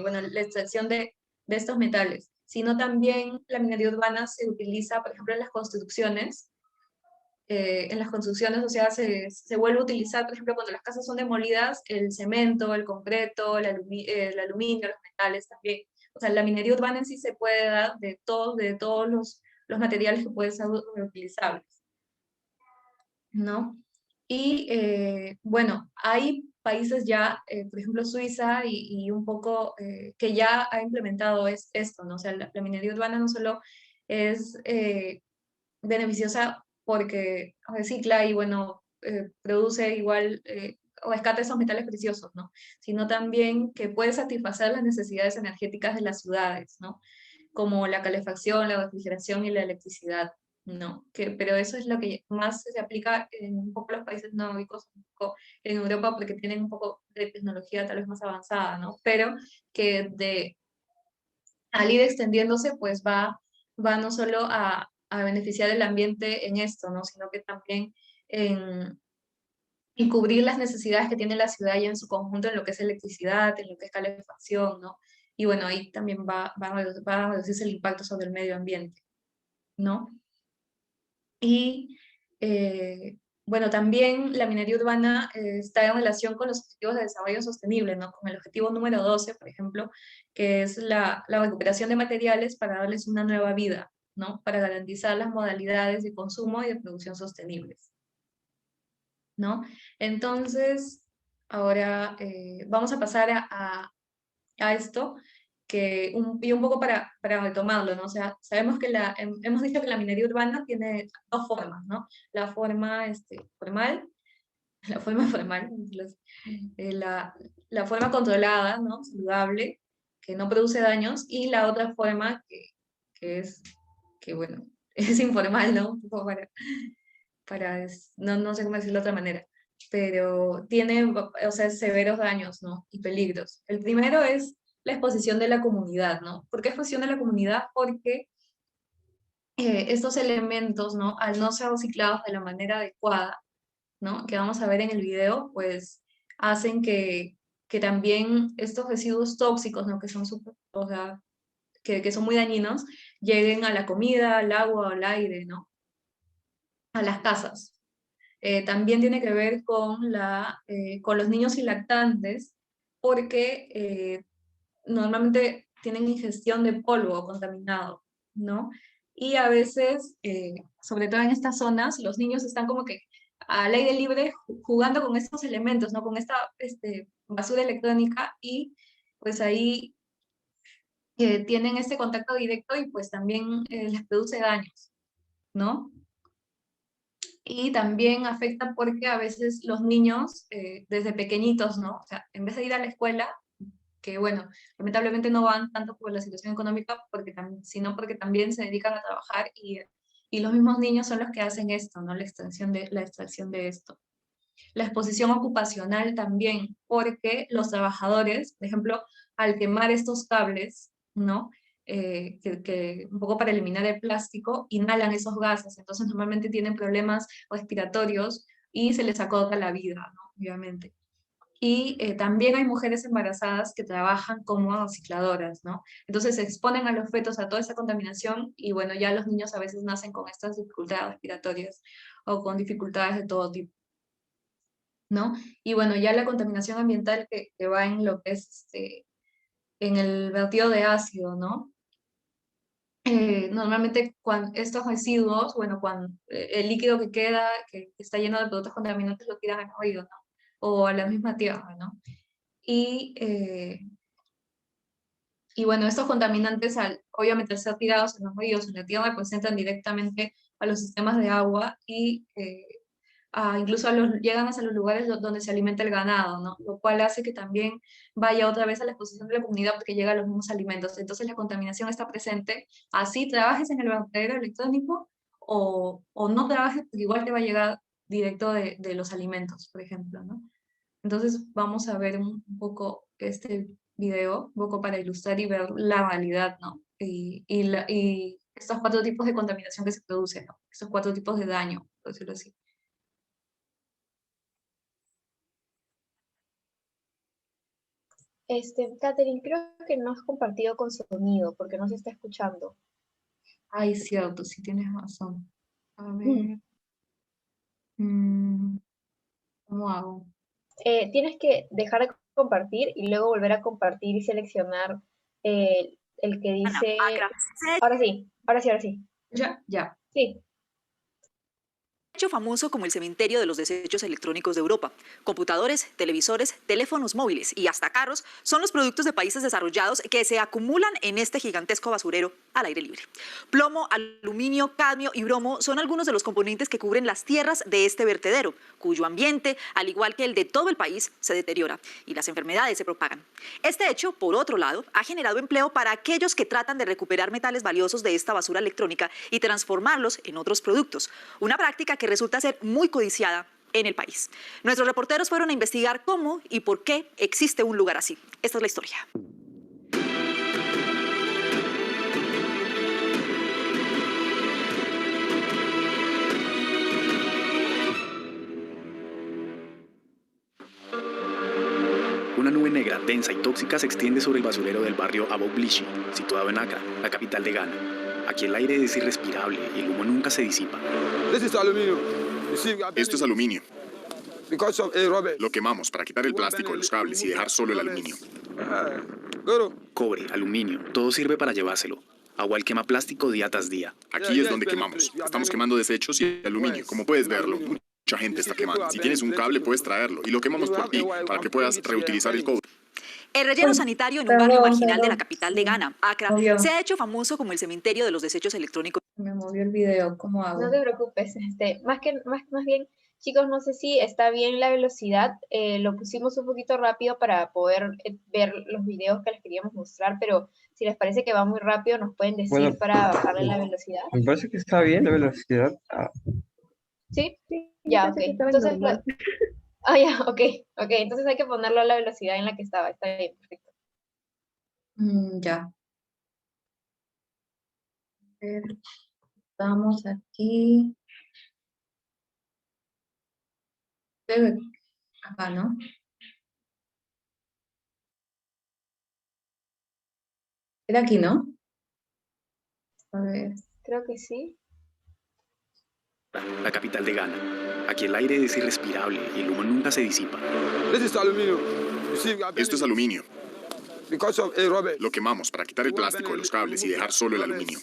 bueno, la extracción de estos metales, sino también la minería urbana se utiliza, por ejemplo, en las construcciones, o sea, se vuelve a utilizar, por ejemplo, cuando las casas son demolidas, el cemento, el concreto, el aluminio, los metales también. O sea, la minería urbana en sí se puede dar de todos los materiales que pueden ser reutilizables, ¿no? Y bueno, hay países ya, por ejemplo Suiza y un poco que ya ha implementado esto, ¿no? O sea, la minería urbana no solo es beneficiosa porque recicla y, bueno, produce igual o rescata esos metales preciosos, ¿no? Sino también que puede satisfacer las necesidades energéticas de las ciudades, ¿no? Como la calefacción, la refrigeración y la electricidad, ¿no? Pero eso es lo que más se aplica en un poco los países nórdicos, un poco en Europa, porque tienen un poco de tecnología tal vez más avanzada, ¿no? Pero que al ir extendiéndose, pues va no solo a beneficiar el ambiente en esto, ¿no? Sino que también en, y cubrir las necesidades que tiene la ciudad ya en su conjunto en lo que es electricidad, en lo que es calefacción, ¿no? Y bueno, ahí también va a reducirse el impacto sobre el medio ambiente, ¿no? Y bueno, también la minería urbana está en relación con los objetivos de desarrollo sostenible, ¿no? Con el objetivo número 12, por ejemplo, que es la recuperación de materiales para darles una nueva vida, ¿no? Para garantizar las modalidades de consumo y de producción sostenibles, ¿no? Entonces, ahora vamos a pasar a esto, y un poco para retomarlo, ¿no? O sea, sabemos que hemos dicho que la minería urbana tiene dos formas, ¿no? La forma formal, la forma formal, la forma controlada, ¿no? Saludable, que no produce daños, y la otra forma que bueno, es informal, ¿no? Un poco no sé cómo decirlo de otra manera, pero tiene, o sea, severos daños, ¿no? Y peligros. El primero es la exposición de la comunidad, ¿no? ¿Por qué exposición de la comunidad? Porque estos elementos, ¿no? Al no ser reciclados de la manera adecuada, ¿no? Que vamos a ver en el video, pues hacen que también estos residuos tóxicos, ¿no? Que son o sea, que son muy dañinos, lleguen a la comida, al agua, al aire, ¿no? A las casas. También tiene que ver con los niños y lactantes, porque normalmente tienen ingestión de polvo contaminado, ¿no? Y a veces, sobre todo en estas zonas, los niños están como que al aire libre jugando con estos elementos, ¿no? Con esta basura electrónica, y pues ahí tienen este contacto directo y pues también les produce daños, ¿no? Y también afecta porque a veces los niños, desde pequeñitos, ¿no? O sea, en vez de ir a la escuela, que bueno, lamentablemente no van tanto por la situación económica, sino porque también se dedican a trabajar, y los mismos niños son los que hacen esto, ¿no? La extracción de esto. La exposición ocupacional también, porque los trabajadores, por ejemplo, al quemar estos cables, ¿no? Un poco para eliminar el plástico, inhalan esos gases, entonces normalmente tienen problemas respiratorios y se les acota la vida, ¿no? Obviamente. Y también hay mujeres embarazadas que trabajan como recicladoras, ¿no? Entonces se exponen a los fetos a toda esa contaminación, y bueno, ya los niños a veces nacen con estas dificultades respiratorias o con dificultades de todo tipo, ¿no? Y bueno, ya la contaminación ambiental que va en lo que es en el vertido de ácido, ¿no? Normalmente cuando estos residuos, bueno, cuando el líquido que queda, que está lleno de productos contaminantes, lo tiran al río, ¿no? O a la misma tierra, ¿no? Y, y bueno, estos contaminantes, obviamente al ser tirados en los ríos, en la tierra, pues entran directamente a los sistemas de agua, y incluso llegan hasta los lugares donde se alimenta el ganado, ¿no? Lo cual hace que también vaya otra vez a la exposición de la comunidad, porque llega a los mismos alimentos. Entonces la contaminación está presente, así trabajes en el vertedero electrónico o no trabajes, porque igual te va a llegar directo de los alimentos, por ejemplo, ¿no? Entonces vamos a ver un poco este video, un poco para ilustrar y ver la realidad, ¿no? Y estos cuatro tipos de contaminación que se producen, ¿no? Estos cuatro tipos de daño, por decirlo así. Catherine, creo que no has compartido con sonido porque no se está escuchando. Ay, cierto, sí tienes razón. A ver. ¿Cómo hago? Tienes que dejar de compartir y luego volver a compartir y seleccionar el que dice... Ahora sí, ahora sí, ahora sí. ¿Ya? Ya. Sí. Hecho famoso como el cementerio de los desechos electrónicos de Europa. Computadores, televisores, teléfonos móviles y hasta carros son los productos de países desarrollados que se acumulan en este gigantesco basurero al aire libre. Plomo, aluminio, cadmio y bromo son algunos de los componentes que cubren las tierras de este vertedero, cuyo ambiente, al igual que el de todo el país, se deteriora y las enfermedades se propagan. Este hecho, por otro lado, ha generado empleo para aquellos que tratan de recuperar metales valiosos de esta basura electrónica y transformarlos en otros productos, una práctica que resulta ser muy codiciada en el país. Nuestros reporteros fueron a investigar cómo y por qué existe un lugar así. Esta es la historia. Una nube negra, densa y tóxica se extiende sobre el basurero del barrio Aboblishi, situado en Accra, la capital de Ghana. Aquí el aire es irrespirable y el humo nunca se disipa. Esto es aluminio. Lo quemamos para quitar el plástico de los cables y dejar solo el aluminio. Cobre, aluminio, todo sirve para llevárselo. Agua el quema plástico día tras día. Aquí es donde quemamos. Estamos quemando desechos y aluminio. Como puedes verlo, mucha gente está quemando. Si tienes un cable, puedes traerlo. Y lo quemamos por ti, para que puedas reutilizar el cobre. El relleno sanitario en un barrio marginal de la capital de Ghana, Accra, se ha hecho famoso como el cementerio de los desechos electrónicos. Me movió el video, ¿cómo hago? No te preocupes, más bien, chicos, no sé si está bien la velocidad, lo pusimos un poquito rápido para poder ver los videos que les queríamos mostrar, pero si les parece que va muy rápido, nos pueden decir para bajarle la velocidad. Me parece que está bien la velocidad. ¿Sí? Ya, ok. Entonces, ya, ok, entonces hay que ponerlo a la velocidad en la que estaba, está bien, perfecto. Ya. A ver, estamos aquí. Acá, ¿no? Era aquí, ¿no? A ver. Creo que sí. La capital de Ghana. Aquí el aire es irrespirable y el humo nunca se disipa. Esto es aluminio. Lo quemamos para quitar el plástico de los cables y dejar solo el aluminio.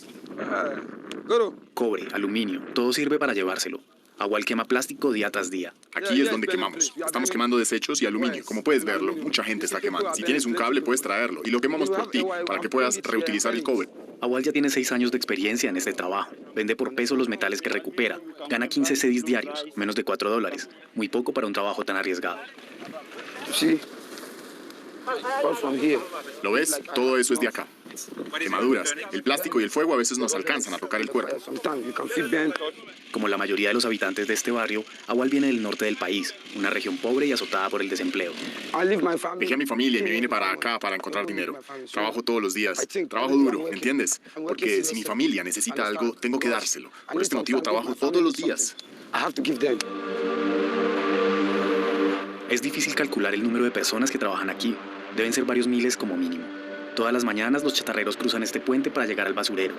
Cobre, aluminio, todo sirve para llevárselo. Agua el quema plástico día tras día. Aquí es donde quemamos. Estamos quemando desechos y aluminio. Como puedes verlo, mucha gente está quemando. Si tienes un cable, puedes traerlo. Y lo quemamos por ti, para que puedas reutilizar el cobre. Awal ya tiene 6 años de experiencia en este trabajo. Vende por peso los metales que recupera. Gana 15 cedis diarios, menos de $4. Muy poco para un trabajo tan arriesgado. Sí. ¿Lo ves? Todo eso es de acá. Quemaduras. El plástico y el fuego a veces nos alcanzan a tocar el cuerpo. Como la mayoría de los habitantes de este barrio, Awal viene del norte del país, una región pobre y azotada por el desempleo. Dejé a mi familia y me vine para acá para encontrar dinero. Trabajo todos los días. Trabajo duro, ¿entiendes? Porque si mi familia necesita algo, tengo que dárselo. Por este motivo trabajo todos los días. Es difícil calcular el número de personas que trabajan aquí. Deben ser varios miles como mínimo. Todas las mañanas los chatarreros cruzan este puente para llegar al basurero.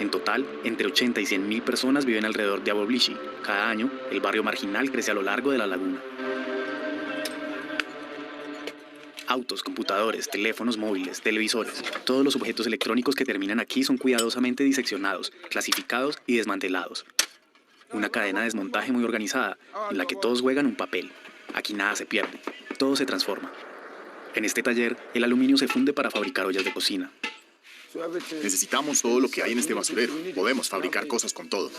En total, entre 80 y 100.000 personas viven alrededor de Aboblishi. Cada año, el barrio marginal crece a lo largo de la laguna. Autos, computadores, teléfonos móviles, televisores, todos los objetos electrónicos que terminan aquí son cuidadosamente diseccionados, clasificados y desmantelados. Una cadena de desmontaje muy organizada, en la que todos juegan un papel. Aquí nada se pierde, todo se transforma. En este taller, el aluminio se funde para fabricar ollas de cocina. Necesitamos todo lo que hay en este basurero. Podemos fabricar cosas con todo.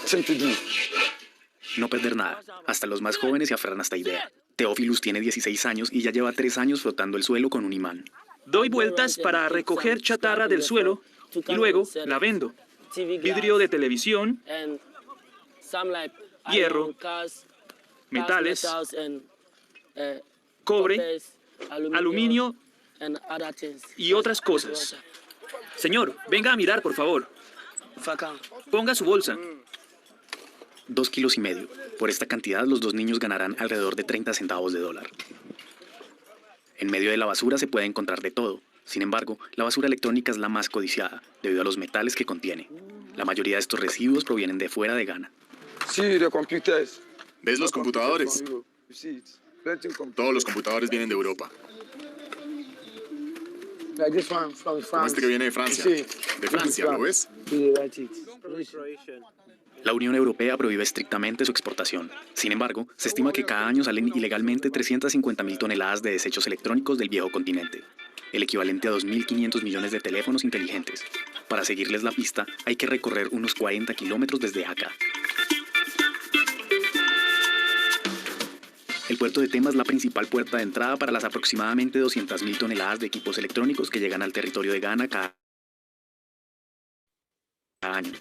No perder nada. Hasta los más jóvenes se aferran a esta idea. Teófilus tiene 16 años y ya lleva 3 años frotando el suelo con un imán. Doy vueltas para recoger chatarra del suelo y luego la vendo. Vidrio de televisión, hierro, metales, cobre, aluminio y otras cosas. Señor, venga a mirar, por favor. Ponga su bolsa. 2,5 kilos. Por esta cantidad, los 2 niños ganarán alrededor de 30 centavos de dólar. En medio de la basura se puede encontrar de todo. Sin embargo, la basura electrónica es la más codiciada, debido a los metales que contiene. La mayoría de estos residuos provienen de fuera de Ghana. ¿Ves los computadores? Todos los computadores vienen de Europa. Como este que viene de Francia. De Francia, ¿lo ves? La Unión Europea prohíbe estrictamente su exportación. Sin embargo, se estima que cada año salen ilegalmente 350.000 toneladas de desechos electrónicos del viejo continente, el equivalente a 2.500 millones de teléfonos inteligentes. Para seguirles la pista, hay que recorrer unos 40 kilómetros desde acá. El puerto de Tema es la principal puerta de entrada para las aproximadamente 200.000 toneladas de equipos electrónicos que llegan al territorio de Ghana cada año.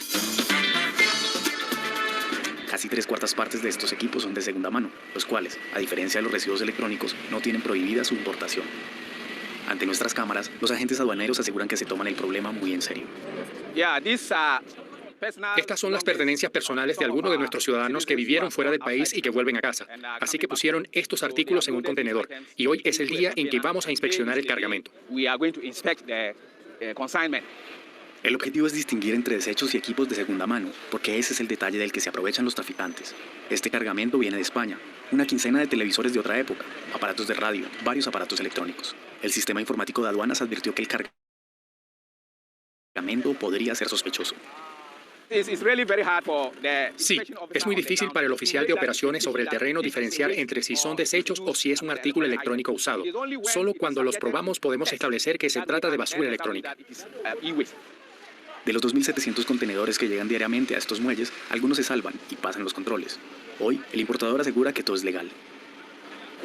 Casi 3/4 partes de estos equipos son de segunda mano, los cuales, a diferencia de los residuos electrónicos, no tienen prohibida su importación. Ante nuestras cámaras, los agentes aduaneros aseguran que se toman el problema muy en serio. Estas son las pertenencias personales de algunos de nuestros ciudadanos que vivieron fuera del país y que vuelven a casa. Así que pusieron estos artículos en un contenedor. Y hoy es el día en que vamos a inspeccionar el cargamento. El objetivo es distinguir entre desechos y equipos de segunda mano, porque ese es el detalle del que se aprovechan los traficantes. Este cargamento viene de España, una quincena de televisores de otra época, aparatos de radio, varios aparatos electrónicos. El sistema informático de aduanas advirtió que el cargamento podría ser sospechoso. Sí, es muy difícil para el oficial de operaciones sobre el terreno diferenciar entre si son desechos o si es un artículo electrónico usado. Solo cuando los probamos podemos establecer que se trata de basura electrónica. De los 2.700 contenedores que llegan diariamente a estos muelles, algunos se salvan y pasan los controles. Hoy, el importador asegura que todo es legal.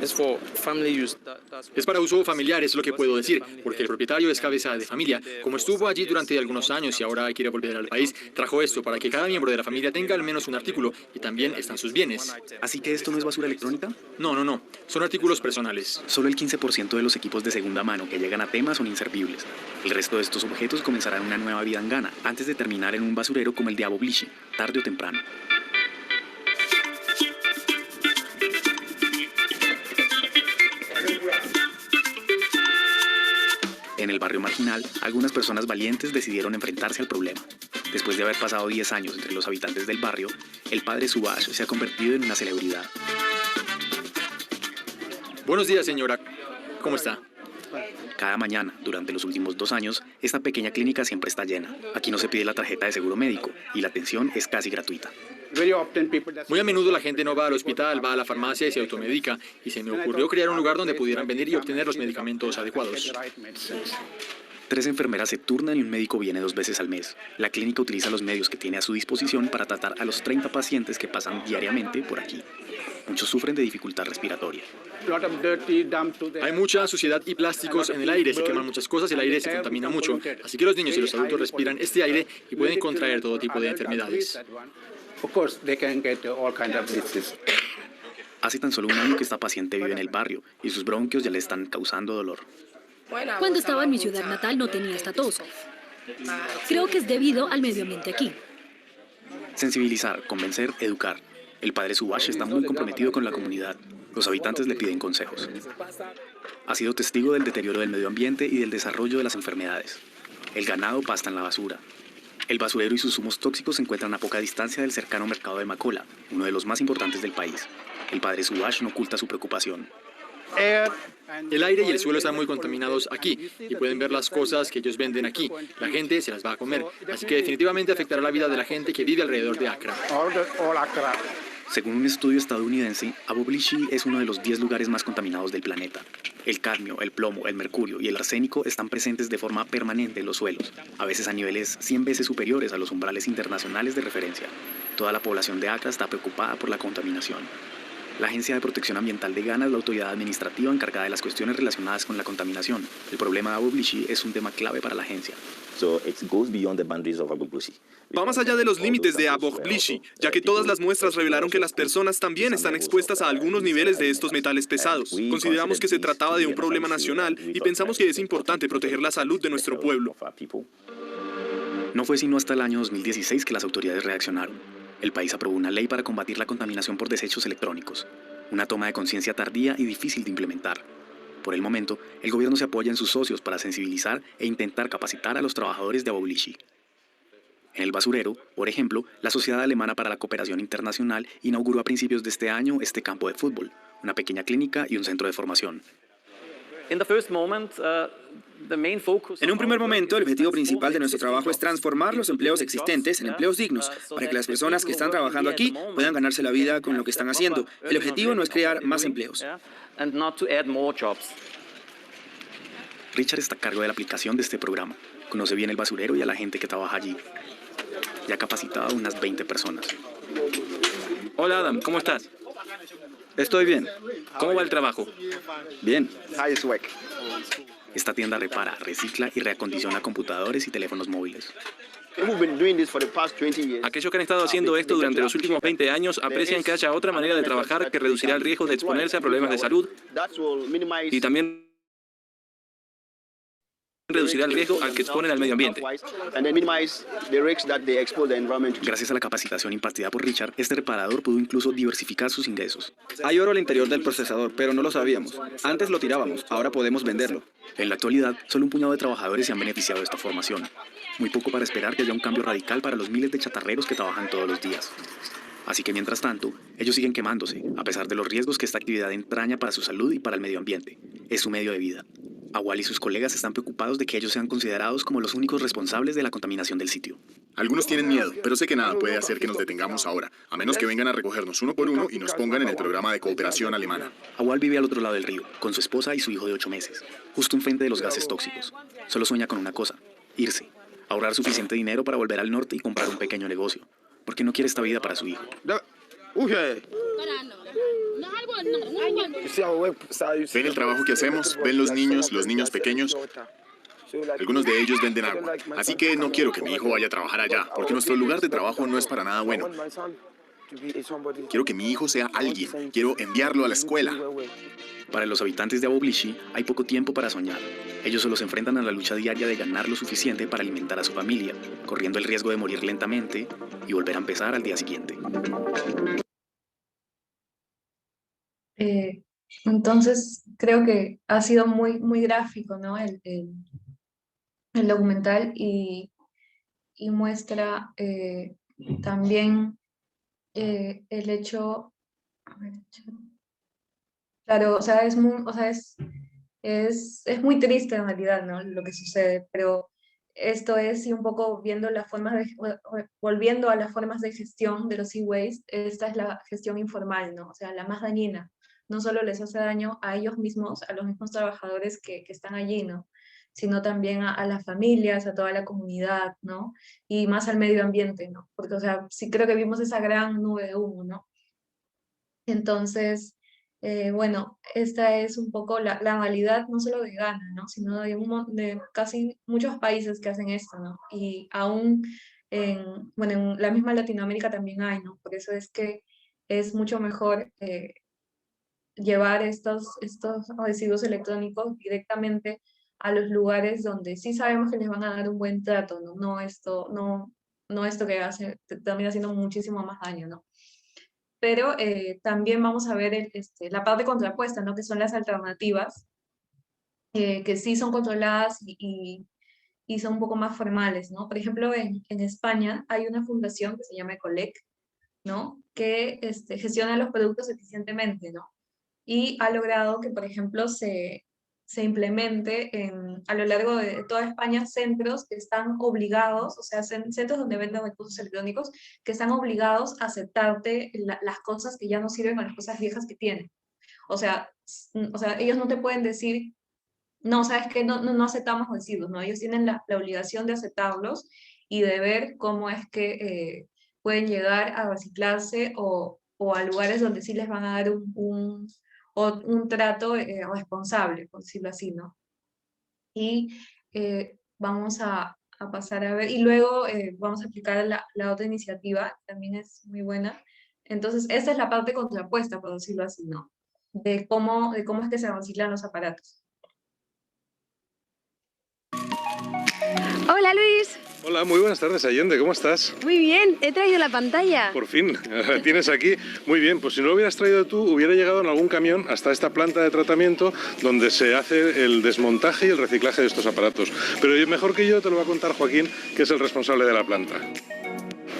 Es para uso familiar, es lo que puedo decir, porque el propietario es cabeza de familia. Como estuvo allí durante algunos años y ahora quiere volver al país, trajo esto para que cada miembro de la familia tenga al menos un artículo y también están sus bienes. ¿Así que esto no es basura electrónica? No. Son artículos personales. Solo el 15% de los equipos de segunda mano que llegan a Tema son inservibles. El resto de estos objetos comenzarán una nueva vida en Ghana, antes de terminar en un basurero como el de Aboblishi, tarde o temprano. En el barrio marginal, algunas personas valientes decidieron enfrentarse al problema. Después de haber pasado 10 años entre los habitantes del barrio, el padre Subash se ha convertido en una celebridad. Buenos días, señora. ¿Cómo está? Cada mañana, durante los últimos 2 años, esta pequeña clínica siempre está llena. Aquí no se pide la tarjeta de seguro médico y la atención es casi gratuita. Muy a menudo la gente no va al hospital, va a la farmacia y se automedica, y se me ocurrió crear un lugar donde pudieran venir y obtener los medicamentos adecuados. 3 enfermeras se turnan y un médico viene 2 veces al mes. La clínica utiliza los medios que tiene a su disposición para tratar a los 30 pacientes que pasan diariamente por aquí. Muchos sufren de dificultad respiratoria. Hay mucha suciedad y plásticos en el aire, se queman muchas cosas y el aire se contamina mucho. Así que los niños y los adultos respiran este aire y pueden contraer todo tipo de enfermedades. Hace tan solo un año que esta paciente vive en el barrio y sus bronquios ya le están causando dolor. Cuando estaba en mi ciudad natal no tenía esta tos. Creo que es debido al medio ambiente aquí. Sensibilizar, convencer, educar. El padre Subash está muy comprometido con la comunidad. Los habitantes le piden consejos. Ha sido testigo del deterioro del medio ambiente y del desarrollo de las enfermedades. El ganado pasta en la basura. El basurero y sus humos tóxicos se encuentran a poca distancia del cercano mercado de Macola, uno de los más importantes del país. El padre Subash no oculta su preocupación. El aire y el suelo están muy contaminados aquí y pueden ver las cosas que ellos venden aquí. La gente se las va a comer, así que definitivamente afectará la vida de la gente que vive alrededor de Accra. Según un estudio estadounidense, Aboblishi es uno de los 10 lugares más contaminados del planeta. El cadmio, el plomo, el mercurio y el arsénico están presentes de forma permanente en los suelos, a veces a niveles 100 veces superiores a los umbrales internacionales de referencia. Toda la población de Accra está preocupada por la contaminación. La Agencia de Protección Ambiental de Ghana es la autoridad administrativa encargada de las cuestiones relacionadas con la contaminación. El problema de Aboblishi es un tema clave para la agencia. Va más allá de los límites de Aboblishi, ya que todas las muestras revelaron que las personas también están expuestas a algunos niveles de estos metales pesados. Consideramos que se trataba de un problema nacional y pensamos que es importante proteger la salud de nuestro pueblo. No fue sino hasta el año 2016 que las autoridades reaccionaron. El país aprobó una ley para combatir la contaminación por desechos electrónicos. Una toma de conciencia tardía y difícil de implementar. Por el momento, el gobierno se apoya en sus socios para sensibilizar e intentar capacitar a los trabajadores de Aboblishi. En el basurero, por ejemplo, la Sociedad Alemana para la Cooperación Internacional inauguró a principios de este año este campo de fútbol, una pequeña clínica y un centro de formación. En un primer momento, el objetivo principal de nuestro trabajo es transformar los empleos existentes en empleos dignos, para que las personas que están trabajando aquí puedan ganarse la vida con lo que están haciendo. El objetivo no es crear más empleos. Richard está a cargo de la aplicación de este programa. Conoce bien el basurero y a la gente que trabaja allí. Ya ha capacitado a unas 20 personas. Hola Adam, ¿cómo estás? Estoy bien. ¿Cómo va el trabajo? Bien. Esta tienda repara, recicla y reacondiciona computadores y teléfonos móviles. Aquellos que han estado haciendo esto durante los últimos 20 años aprecian que haya otra manera de trabajar que reducirá el riesgo de exponerse a problemas de salud y también reducir el riesgo al que exponen al medio ambiente. Gracias a la capacitación impartida por Richard, este reparador pudo incluso diversificar sus ingresos. Hay oro al interior del procesador, pero no lo sabíamos. Antes lo tirábamos, ahora podemos venderlo. En la actualidad, solo un puñado de trabajadores se han beneficiado de esta formación. Muy poco para esperar que haya un cambio radical para los miles de chatarreros que trabajan todos los días. Así que mientras tanto, ellos siguen quemándose, a pesar de los riesgos que esta actividad entraña para su salud y para el medio ambiente. Es su medio de vida. Awal y sus colegas están preocupados de que ellos sean considerados como los únicos responsables de la contaminación del sitio. Algunos tienen miedo, pero sé que nada puede hacer que nos detengamos ahora, a menos que vengan a recogernos uno por uno y nos pongan en el programa de cooperación alemana. Awal vive al otro lado del río, con su esposa y su hijo de 8 meses, justo enfrente de los gases tóxicos. Solo sueña con una cosa, irse, ahorrar suficiente dinero para volver al norte y comprar un pequeño negocio, porque no quiere esta vida para su hijo. ¿Ven el trabajo que hacemos? ¿Ven los niños pequeños? Algunos de ellos venden agua, así que no quiero que mi hijo vaya a trabajar allá, porque nuestro lugar de trabajo no es para nada bueno. Quiero que mi hijo sea alguien, quiero enviarlo a la escuela. Para los habitantes de Aboblishi hay poco tiempo para soñar. Ellos solo se enfrentan a la lucha diaria de ganar lo suficiente para alimentar a su familia, corriendo el riesgo de morir lentamente y volver a empezar al día siguiente. Entonces, creo que ha sido muy gráfico, ¿no? El documental y muestra también el hecho... A ver, claro, o sea, es muy triste en realidad, ¿no? Lo que sucede, pero esto es, y un poco viendo las formas volviendo a las formas de gestión de los e-waste, esta es la gestión informal, ¿no? O sea, la más dañina. No solo les hace daño a ellos mismos, a los mismos trabajadores que están allí, ¿no? Sino también a las familias, a toda la comunidad, ¿no? Y más al medio ambiente, ¿no? Porque, o sea, sí creo que vimos esa gran nube de humo, ¿no? Entonces, bueno, esta es un poco la realidad no solo de Ghana, ¿no? Sino de casi muchos países que hacen esto, ¿no? Y aún en la misma Latinoamérica también hay, ¿no? Por eso es que es mucho mejor llevar estos residuos electrónicos directamente a los lugares donde sí sabemos que les van a dar un buen trato, ¿no? No esto que termina haciendo muchísimo más daño, ¿no? Pero también vamos a ver la parte contrapuesta, ¿no? Que son las alternativas, que sí son controladas y son un poco más formales, ¿no? Por ejemplo, en España hay una fundación que se llama Ecolec, ¿no? Que gestiona los productos eficientemente, ¿no? Y ha logrado que, por ejemplo, se implemente a lo largo de toda España centros que están obligados, o sea, centros donde venden recursos electrónicos, que están obligados a aceptarte las cosas que ya no sirven o las cosas viejas que tienen. O sea, ellos no te pueden decir, no, sabes que no aceptamos residuos, ¿no? Ellos tienen la obligación de aceptarlos y de ver cómo es que pueden llegar a reciclarse o a lugares donde sí les van a dar un trato responsable, por decirlo así, ¿no? Y vamos a pasar a ver, y luego vamos a aplicar la otra iniciativa, que también es muy buena. Entonces, esta es la parte contrapuesta, por decirlo así, ¿no? De cómo es que se reciclan los aparatos. Hola, Luis. Hola, muy buenas tardes, Allende, ¿cómo estás? Muy bien, he traído la pantalla. Por fin, la tienes aquí. Muy bien, pues si no lo hubieras traído tú, hubiera llegado en algún camión hasta esta planta de tratamiento donde se hace el desmontaje y el reciclaje de estos aparatos. Pero mejor que yo te lo va a contar Joaquín, que es el responsable de la planta.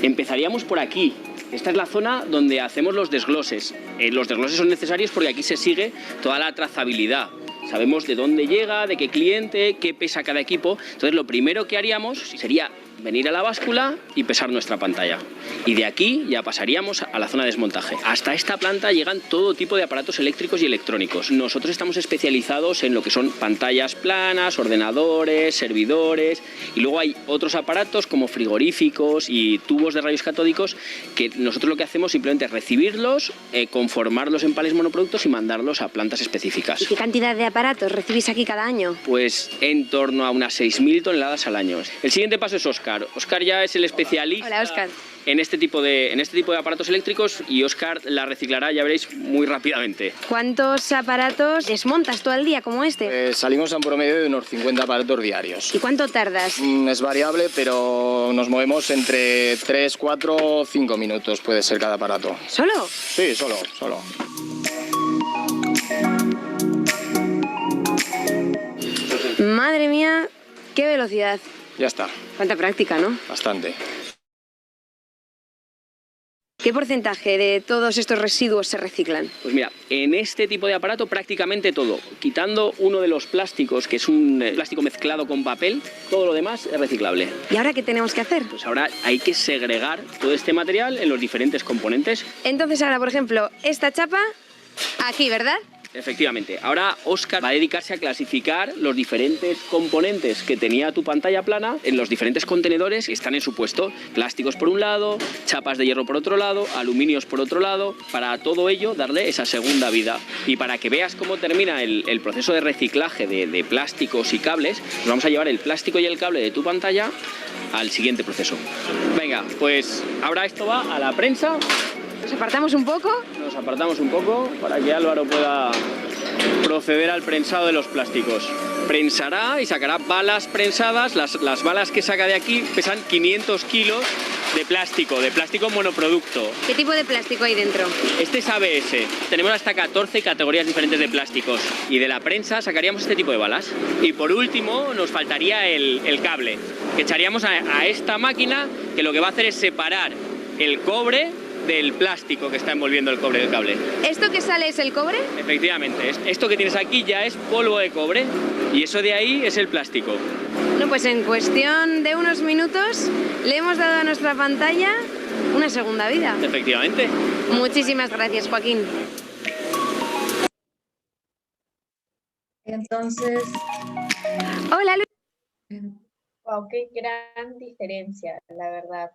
Empezaríamos por aquí. Esta es la zona donde hacemos los desgloses. Los desgloses son necesarios porque aquí se sigue toda la trazabilidad. Sabemos de dónde llega, de qué cliente, qué pesa cada equipo. Entonces lo primero que haríamos sería venir a la báscula y pesar nuestra pantalla. Y de aquí ya pasaríamos a la zona de desmontaje. Hasta esta planta llegan todo tipo de aparatos eléctricos y electrónicos. Nosotros estamos especializados en lo que son pantallas planas, ordenadores, servidores, y luego hay otros aparatos como frigoríficos y tubos de rayos catódicos que nosotros lo que hacemos simplemente es recibirlos, conformarlos en palets monoproductos y mandarlos a plantas específicas. ¿Y qué cantidad de aparatos recibís aquí cada año? Pues en torno a unas 6.000 toneladas al año. El siguiente paso es Óscar. Óscar. Óscar ya es el especialista. Hola, Óscar. En este tipo de aparatos eléctricos, y Óscar la reciclará, ya veréis, muy rápidamente. ¿Cuántos aparatos desmontas todo el día como este? Salimos a un promedio de unos 50 aparatos diarios. ¿Y cuánto tardas? Es variable, pero nos movemos entre 3, 4, 5 minutos puede ser cada aparato. ¿Solo? Sí, solo. Madre mía, qué velocidad. Ya está. Cuánta práctica, ¿no? Bastante. ¿Qué porcentaje de todos estos residuos se reciclan? Pues mira, en este tipo de aparato prácticamente todo. Quitando uno de los plásticos, que es un plástico mezclado con papel, todo lo demás es reciclable. ¿Y ahora qué tenemos que hacer? Pues ahora hay que segregar todo este material en los diferentes componentes. Entonces ahora, por ejemplo, esta chapa, aquí, ¿verdad? Efectivamente. Ahora Óscar va a dedicarse a clasificar los diferentes componentes que tenía tu pantalla plana en los diferentes contenedores que están en su puesto. Plásticos por un lado, chapas de hierro por otro lado, aluminios por otro lado. Para todo ello darle esa segunda vida. Y para que veas cómo termina el proceso de reciclaje de plásticos y cables, nos vamos a llevar el plástico y el cable de tu pantalla al siguiente proceso. Venga, pues ahora esto va a la prensa. ¿Nos apartamos un poco? Nos apartamos un poco para que Álvaro pueda proceder al prensado de los plásticos. Prensará y sacará balas prensadas. Las balas que saca de aquí pesan 500 kilos de plástico monoproducto. ¿Qué tipo de plástico hay dentro? Este es ABS. Tenemos hasta 14 categorías diferentes de plásticos. Y de la prensa sacaríamos este tipo de balas. Y por último nos faltaría el cable, que echaríamos a esta máquina, que lo que va a hacer es separar el cobre del plástico que está envolviendo el cobre del cable. ¿Esto que sale es el cobre? Efectivamente, esto que tienes aquí ya es polvo de cobre y eso de ahí es el plástico. Bueno, pues en cuestión de unos minutos le hemos dado a nuestra pantalla una segunda vida. Efectivamente. Muchísimas gracias, Joaquín. Entonces... Hola, Luis. Wow, qué gran diferencia, la verdad.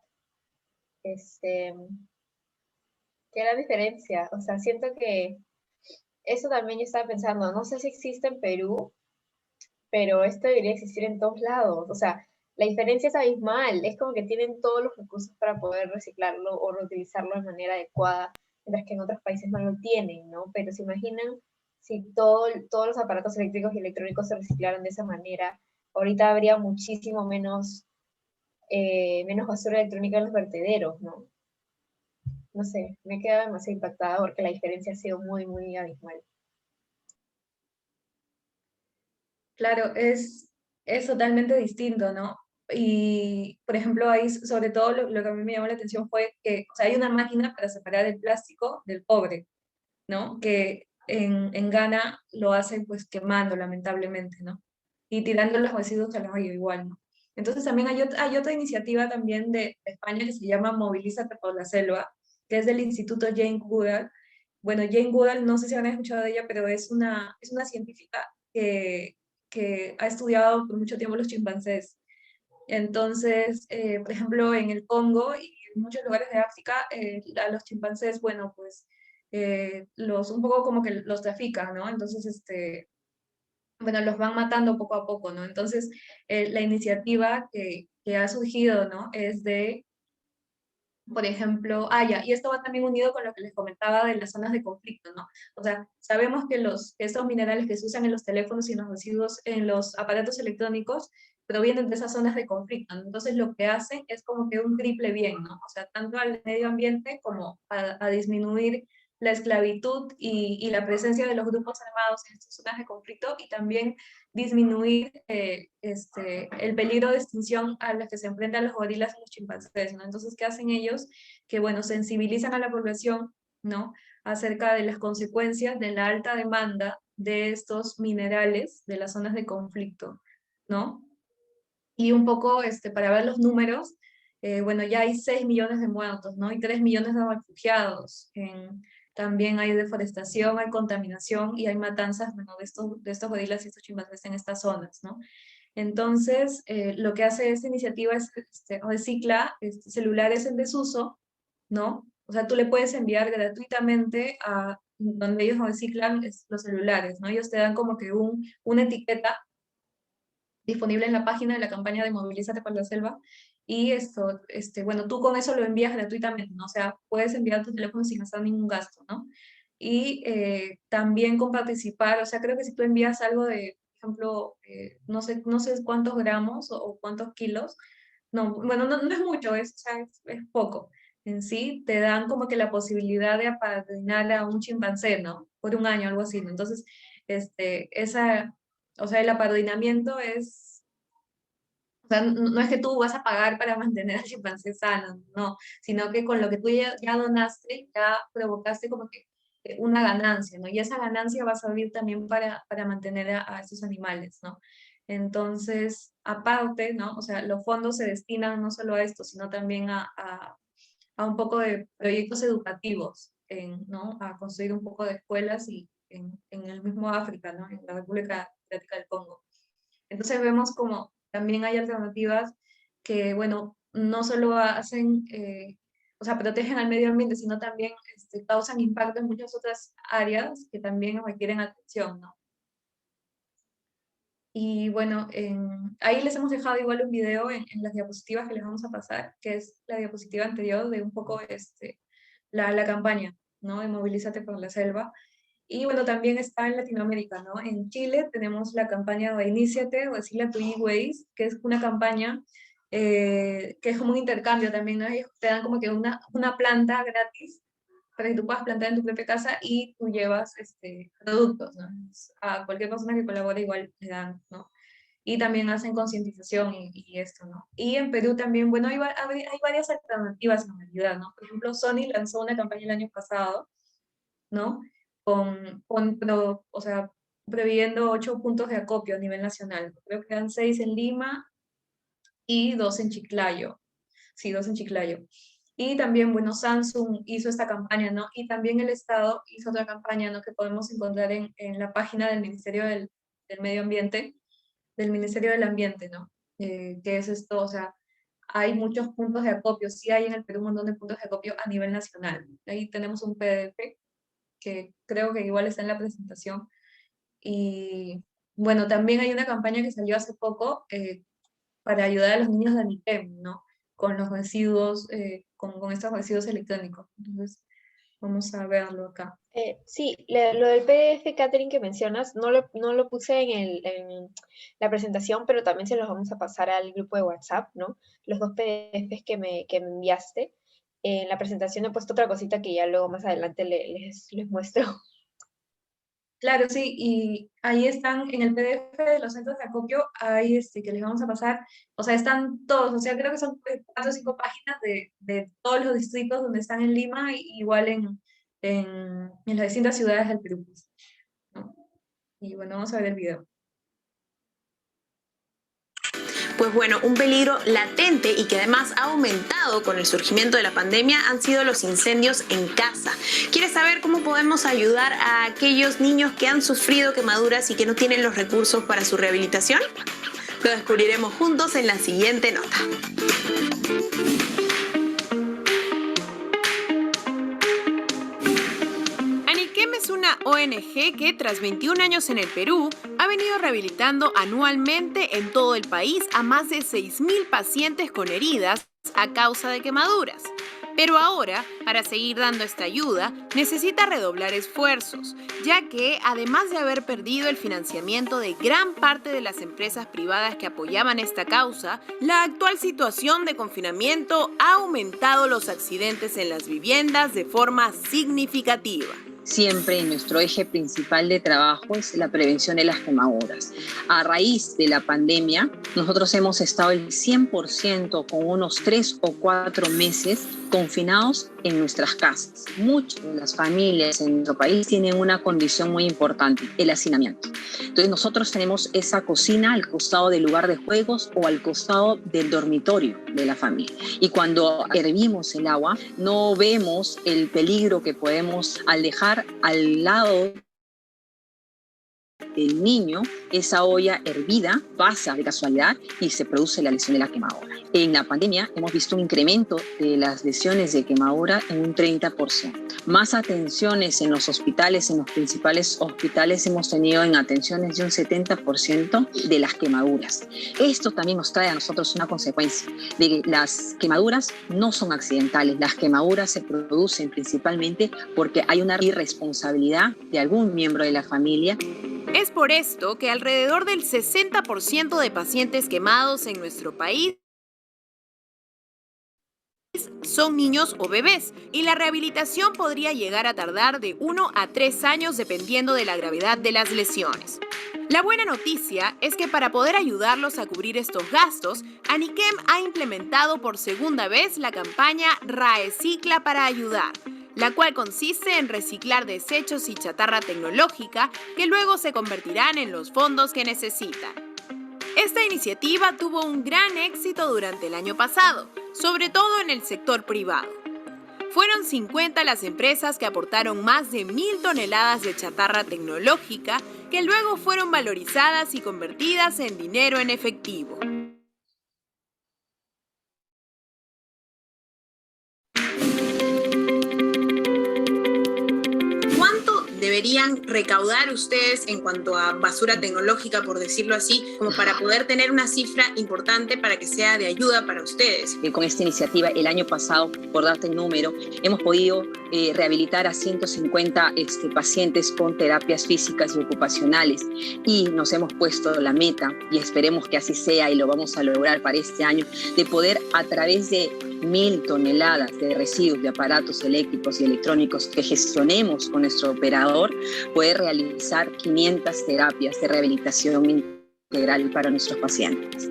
Qué gran diferencia. O sea, siento que eso también yo estaba pensando, no sé si existe en Perú, pero esto debería existir en todos lados. O sea, la diferencia es abismal. Es como que tienen todos los recursos para poder reciclarlo o reutilizarlo de manera adecuada, mientras que en otros países no lo tienen, ¿no? Pero se imaginan si todos los aparatos eléctricos y electrónicos se reciclaran de esa manera, ahorita habría muchísimo menos basura electrónica en los vertederos, ¿no? No sé, me he quedado demasiado impactada porque la diferencia ha sido muy, muy abismal. Claro, es totalmente distinto, ¿no? Y, por ejemplo, ahí, sobre todo, lo que a mí me llamó la atención fue que, o sea, hay una máquina para separar el plástico del cobre, ¿no? Que en Ghana lo hacen, pues, quemando, lamentablemente, ¿no? Y tirando los residuos al río igual, ¿no? Entonces también hay otra iniciativa también de España que se llama Movilízate por la Selva, que es del Instituto Jane Goodall. Bueno, Jane Goodall, no sé si han escuchado de ella, pero es una científica que ha estudiado por mucho tiempo los chimpancés. Entonces, por ejemplo, en el Congo y en muchos lugares de África, a los chimpancés, bueno, pues, un poco como que los trafican, ¿no? Entonces, bueno, los van matando poco a poco, ¿no? Entonces, la iniciativa que ha surgido, ¿no? Es de, por ejemplo, y esto va también unido con lo que les comentaba de las zonas de conflicto, ¿no? O sea, sabemos que estos minerales que se usan en los teléfonos y en los residuos, en los aparatos electrónicos, provienen de esas zonas de conflicto, ¿no? Entonces, lo que hacen es como que un triple bien, ¿no? O sea, tanto al medio ambiente como a disminuir la esclavitud y la presencia de los grupos armados en estas zonas de conflicto, y también disminuir el peligro de extinción a los que se enfrentan los gorilas y los chimpancés, ¿no? Entonces, ¿qué hacen ellos? Que, bueno, sensibilizan a la población, ¿no? Acerca de las consecuencias de la alta demanda de estos minerales de las zonas de conflicto, ¿no? Y un poco, para ver los números, bueno, ya hay 6 millones de muertos, ¿no? Y 3 millones de refugiados. También hay deforestación, hay contaminación y hay matanzas, bueno, de estos gorilas y estos chimpancés en estas zonas, ¿no? Entonces, lo que hace esta iniciativa es recicla celulares en desuso, ¿no? O sea, tú le puedes enviar gratuitamente a donde ellos reciclan los celulares, ¿no? Ellos te dan como que una etiqueta disponible en la página de la campaña de Movilízate por la Selva, Y esto, bueno, tú con eso lo envías gratuitamente, ¿no? O sea, puedes enviar tu teléfono sin hacer ningún gasto, ¿no? Y también con participar, o sea, creo que si tú envías algo de, por ejemplo, no sé cuántos gramos o cuántos kilos, no, bueno, no es mucho, o sea, es poco. En sí, te dan como que la posibilidad de apadrinar a un chimpancé, ¿no? Por un año, algo así, ¿no? Entonces, o sea, el apadrinamiento es, o sea, no es que tú vas a pagar para mantener al chimpancé sano, no, sino que con lo que tú ya donaste, ya provocaste como que una ganancia, ¿no? Y esa ganancia va a servir también para mantener a estos animales, ¿no? Entonces, aparte, ¿no? O sea, los fondos se destinan no solo a esto, sino también a un poco de proyectos educativos, ¿no? A construir un poco de escuelas y en el mismo África, ¿no? En la República Democrática del Congo. Entonces vemos como también hay alternativas que, bueno, no solo hacen, o sea, protegen al medio ambiente, sino también causan impacto en muchas otras áreas que también requieren atención, ¿no? Y bueno, ahí les hemos dejado igual un video en las diapositivas que les vamos a pasar, que es la diapositiva anterior de un poco la campaña, ¿no? De Movilízate por la Selva. Y bueno, también está en Latinoamérica, ¿no? En Chile tenemos la campaña Reiníciate o Decirle a tu e-waste, que es una campaña que es como un intercambio también, ¿no? Ellos te dan como que una planta gratis para que tú puedas plantar en tu propia casa y tú llevas productos, ¿no? A cualquier persona que colabore igual le dan, ¿no? Y también hacen concientización y esto, ¿no? Y en Perú también, bueno, hay varias alternativas en realidad, ¿no? Por ejemplo, Sony lanzó una campaña el año pasado, ¿no? O sea, previendo 8 puntos de acopio a nivel nacional. Creo que eran 6 en Lima y 2 en Chiclayo. Sí, 2 en Chiclayo. Y también, bueno, Samsung hizo esta campaña, ¿no? Y también el Estado hizo otra campaña, ¿no? Que podemos encontrar en la página del Ministerio del Medio Ambiente, del Ministerio del Ambiente, ¿no? Que es esto, o sea, hay muchos puntos de acopio, sí hay en el Perú un montón de puntos de acopio a nivel nacional. Ahí tenemos un PDF que creo que igual está en la presentación. Y bueno, también hay una campaña que salió hace poco para ayudar a los niños de Anitem, ¿no? Con los residuos, con estos residuos electrónicos. Entonces, vamos a verlo acá. Sí, lo del PDF, Catherine, que mencionas, no lo puse en la presentación, pero también se los vamos a pasar al grupo de WhatsApp, ¿no? Los 2 PDFs que me enviaste. En la presentación he puesto otra cosita que ya luego más adelante les muestro. Claro, sí, y ahí están en el PDF de los centros de acopio, ahí que les vamos a pasar, o sea, están todos, o sea, creo que son 4 o 5 páginas de todos los distritos donde están en Lima, igual en las distintas ciudades del Perú, ¿no? Y bueno, vamos a ver el video. Pues bueno, un peligro latente y que además ha aumentado con el surgimiento de la pandemia han sido los incendios en casa. ¿Quieres saber cómo podemos ayudar a aquellos niños que han sufrido quemaduras y que no tienen los recursos para su rehabilitación? Lo descubriremos juntos en la siguiente nota. Es una ONG que tras 21 años en el Perú ha venido rehabilitando anualmente en todo el país a más de 6.000 pacientes con heridas a causa de quemaduras. Pero ahora, para seguir dando esta ayuda, necesita redoblar esfuerzos, ya que además de haber perdido el financiamiento de gran parte de las empresas privadas que apoyaban esta causa, la actual situación de confinamiento ha aumentado los accidentes en las viviendas de forma significativa. Siempre nuestro eje principal de trabajo es la prevención de las quemaduras. A raíz de la pandemia, nosotros hemos estado el 100% con unos 3 o 4 meses confinados en nuestras casas. Muchas de las familias en nuestro país tienen una condición muy importante, el hacinamiento. Entonces nosotros tenemos esa cocina al costado del lugar de juegos o al costado del dormitorio de la familia. Y cuando hervimos el agua, no vemos el peligro que podemos al dejar al lado del niño, esa olla hervida pasa de casualidad y se produce la lesión de la quemadura. En la pandemia hemos visto un incremento de las lesiones de quemadura en un 30%. Más atenciones en los hospitales, en los principales hospitales hemos tenido en atenciones de un 70% de las quemaduras. Esto también nos trae a nosotros una consecuencia de que las quemaduras no son accidentales, las quemaduras se producen principalmente porque hay una irresponsabilidad de algún miembro de la familia. Es por esto que alrededor del 60% de pacientes quemados en nuestro país son niños o bebés, y la rehabilitación podría llegar a tardar de 1 a 3 años dependiendo de la gravedad de las lesiones. La buena noticia es que para poder ayudarlos a cubrir estos gastos, Anikem ha implementado por segunda vez la campaña Recicla para Ayudar, la cual consiste en reciclar desechos y chatarra tecnológica que luego se convertirán en los fondos que necesitan. Esta iniciativa tuvo un gran éxito durante el año pasado, sobre todo en el sector privado. Fueron 50 las empresas que aportaron más de 1.000 toneladas de chatarra tecnológica que luego fueron valorizadas y convertidas en dinero en efectivo. Deberían recaudar ustedes en cuanto a basura tecnológica, por decirlo así, como para poder tener una cifra importante para que sea de ayuda para ustedes? Con esta iniciativa, el año pasado, por darte el número, hemos podido rehabilitar a 150 pacientes con terapias físicas y ocupacionales, y nos hemos puesto la meta, y esperemos que así sea y lo vamos a lograr para este año, de poder a través de 1.000 toneladas de residuos de aparatos eléctricos y electrónicos que gestionemos con nuestro operador, poder realizar 500 terapias de rehabilitación integral para nuestros pacientes.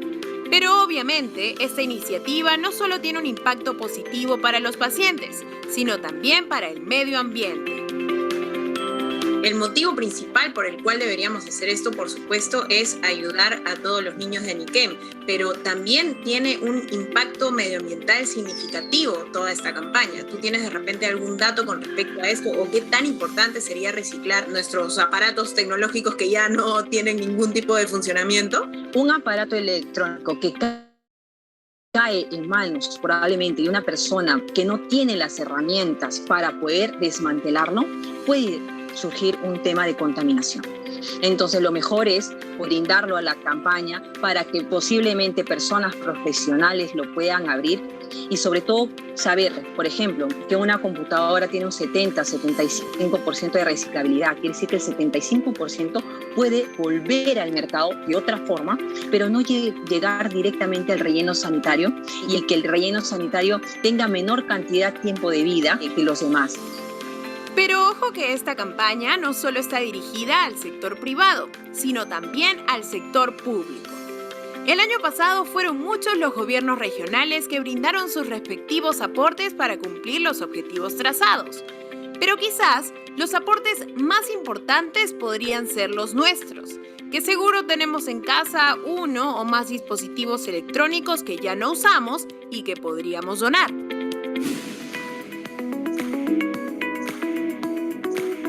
Pero obviamente, esta iniciativa no solo tiene un impacto positivo para los pacientes, sino también para el medio ambiente. El motivo principal por el cual deberíamos hacer esto, por supuesto, es ayudar a todos los niños de Anikem, pero también tiene un impacto medioambiental significativo toda esta campaña. ¿Tú tienes de repente algún dato con respecto a esto o qué tan importante sería reciclar nuestros aparatos tecnológicos que ya no tienen ningún tipo de funcionamiento? Un aparato electrónico que cae en manos probablemente de una persona que no tiene las herramientas para poder desmantelarlo, puede surgir un tema de contaminación. Entonces lo mejor es brindarlo a la campaña para que posiblemente personas profesionales lo puedan abrir y sobre todo saber, por ejemplo, que una computadora tiene un 70-75% de reciclabilidad. Quiere decir que el 75% puede volver al mercado de otra forma, pero no llegar directamente al relleno sanitario y que el relleno sanitario tenga menor cantidad de tiempo de vida que los demás. Pero ojo que esta campaña no solo está dirigida al sector privado, sino también al sector público. El año pasado fueron muchos los gobiernos regionales que brindaron sus respectivos aportes para cumplir los objetivos trazados. Pero quizás los aportes más importantes podrían ser los nuestros, que seguro tenemos en casa uno o más dispositivos electrónicos que ya no usamos y que podríamos donar.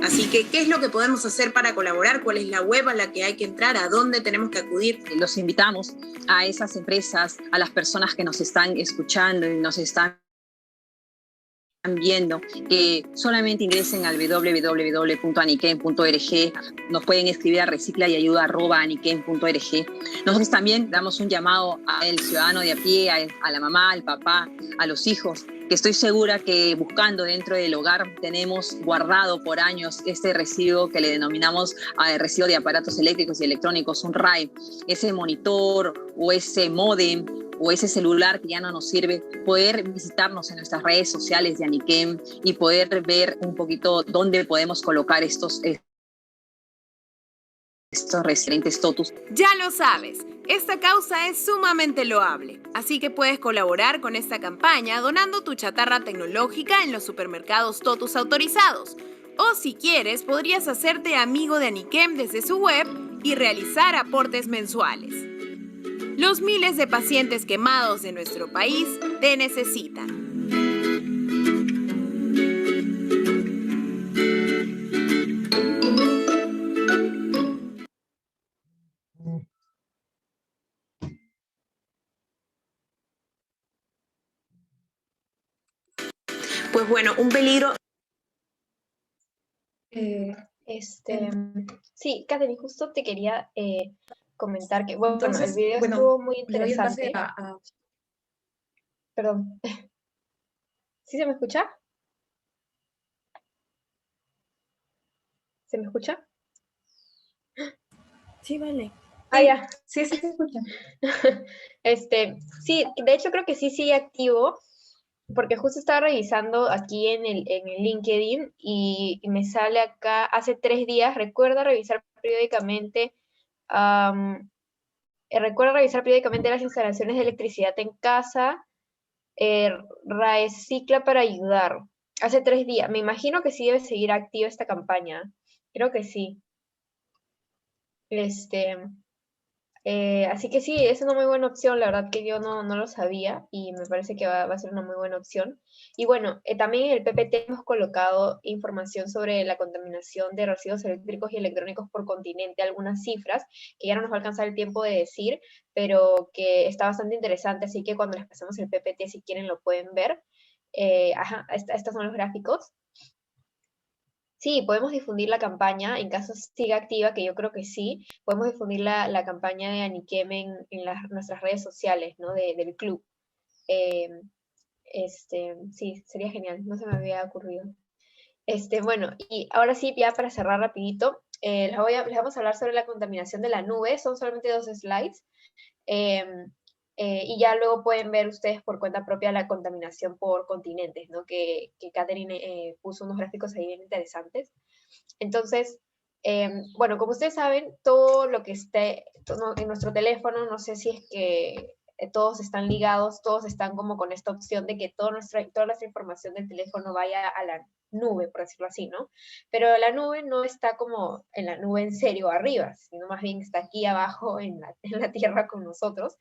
Así que, ¿qué es lo que podemos hacer para colaborar? ¿Cuál es la web a la que hay que entrar? ¿A dónde tenemos que acudir? Los invitamos a esas empresas, a las personas que nos están escuchando y nos están viendo, que solamente ingresen al www.anikem.org. Nos pueden escribir a reciclayayuda@anikem.org. Nosotros también damos un llamado al ciudadano de a pie, a la mamá, al papá, a los hijos, que estoy segura que buscando dentro del hogar tenemos guardado por años este residuo que le denominamos residuo de aparatos eléctricos y electrónicos, un RAI, ese monitor o ese módem o ese celular que ya no nos sirve, poder visitarnos en nuestras redes sociales de Anikem y poder ver un poquito dónde podemos colocar estos residentes totus. Ya lo sabes, esta causa es sumamente loable, así que puedes colaborar con esta campaña donando tu chatarra tecnológica en los supermercados totus autorizados. O si quieres, podrías hacerte amigo de Anikem desde su web y realizar aportes mensuales. Los miles de pacientes quemados de nuestro país te necesitan. Pues bueno, un peligro. Sí, Katherine, justo te quería comentar que, bueno, Entonces, el video bueno, estuvo muy le doy el pase interesante. Perdón. ¿Sí se me escucha? ¿Se me escucha? Sí, vale. Ah, ya. Sí, sí se escucha. Sí, de hecho creo que sí sigue activo, porque justo estaba revisando aquí en el LinkedIn y me sale acá hace 3 días, recuerda revisar periódicamente las instalaciones de electricidad en casa, recicla para ayudar. Hace 3 días, me imagino que sí debe seguir activa esta campaña, creo que sí. Así que sí, es una muy buena opción, la verdad que yo no lo sabía y me parece que va a ser una muy buena opción. Y bueno, también en el PPT hemos colocado información sobre la contaminación de residuos eléctricos y electrónicos por continente, algunas cifras que ya no nos va a alcanzar el tiempo de decir, pero que está bastante interesante, así que cuando les pasemos el PPT, si quieren, lo pueden ver. Estos son los gráficos. Sí, podemos difundir la campaña, en caso siga activa, que yo creo que sí, podemos difundir la campaña de Aniquem en nuestras redes sociales, ¿no? Del club. Eh, sí, sería genial, no se me había ocurrido. Bueno, y ahora sí, ya para cerrar rapidito, les vamos a hablar sobre la contaminación de la nube, son solamente 2 slides. Y ya luego pueden ver ustedes por cuenta propia la contaminación por continentes, ¿no? Que Katherine puso unos gráficos ahí bien interesantes. Entonces, bueno, como ustedes saben, todo lo que esté en nuestro teléfono, no sé si es que todos están ligados, todos están como con esta opción de que toda nuestra información del teléfono vaya a la nube, por decirlo así, ¿no? Pero la nube no está como en la nube en serio arriba, sino más bien está aquí abajo en la tierra con nosotros.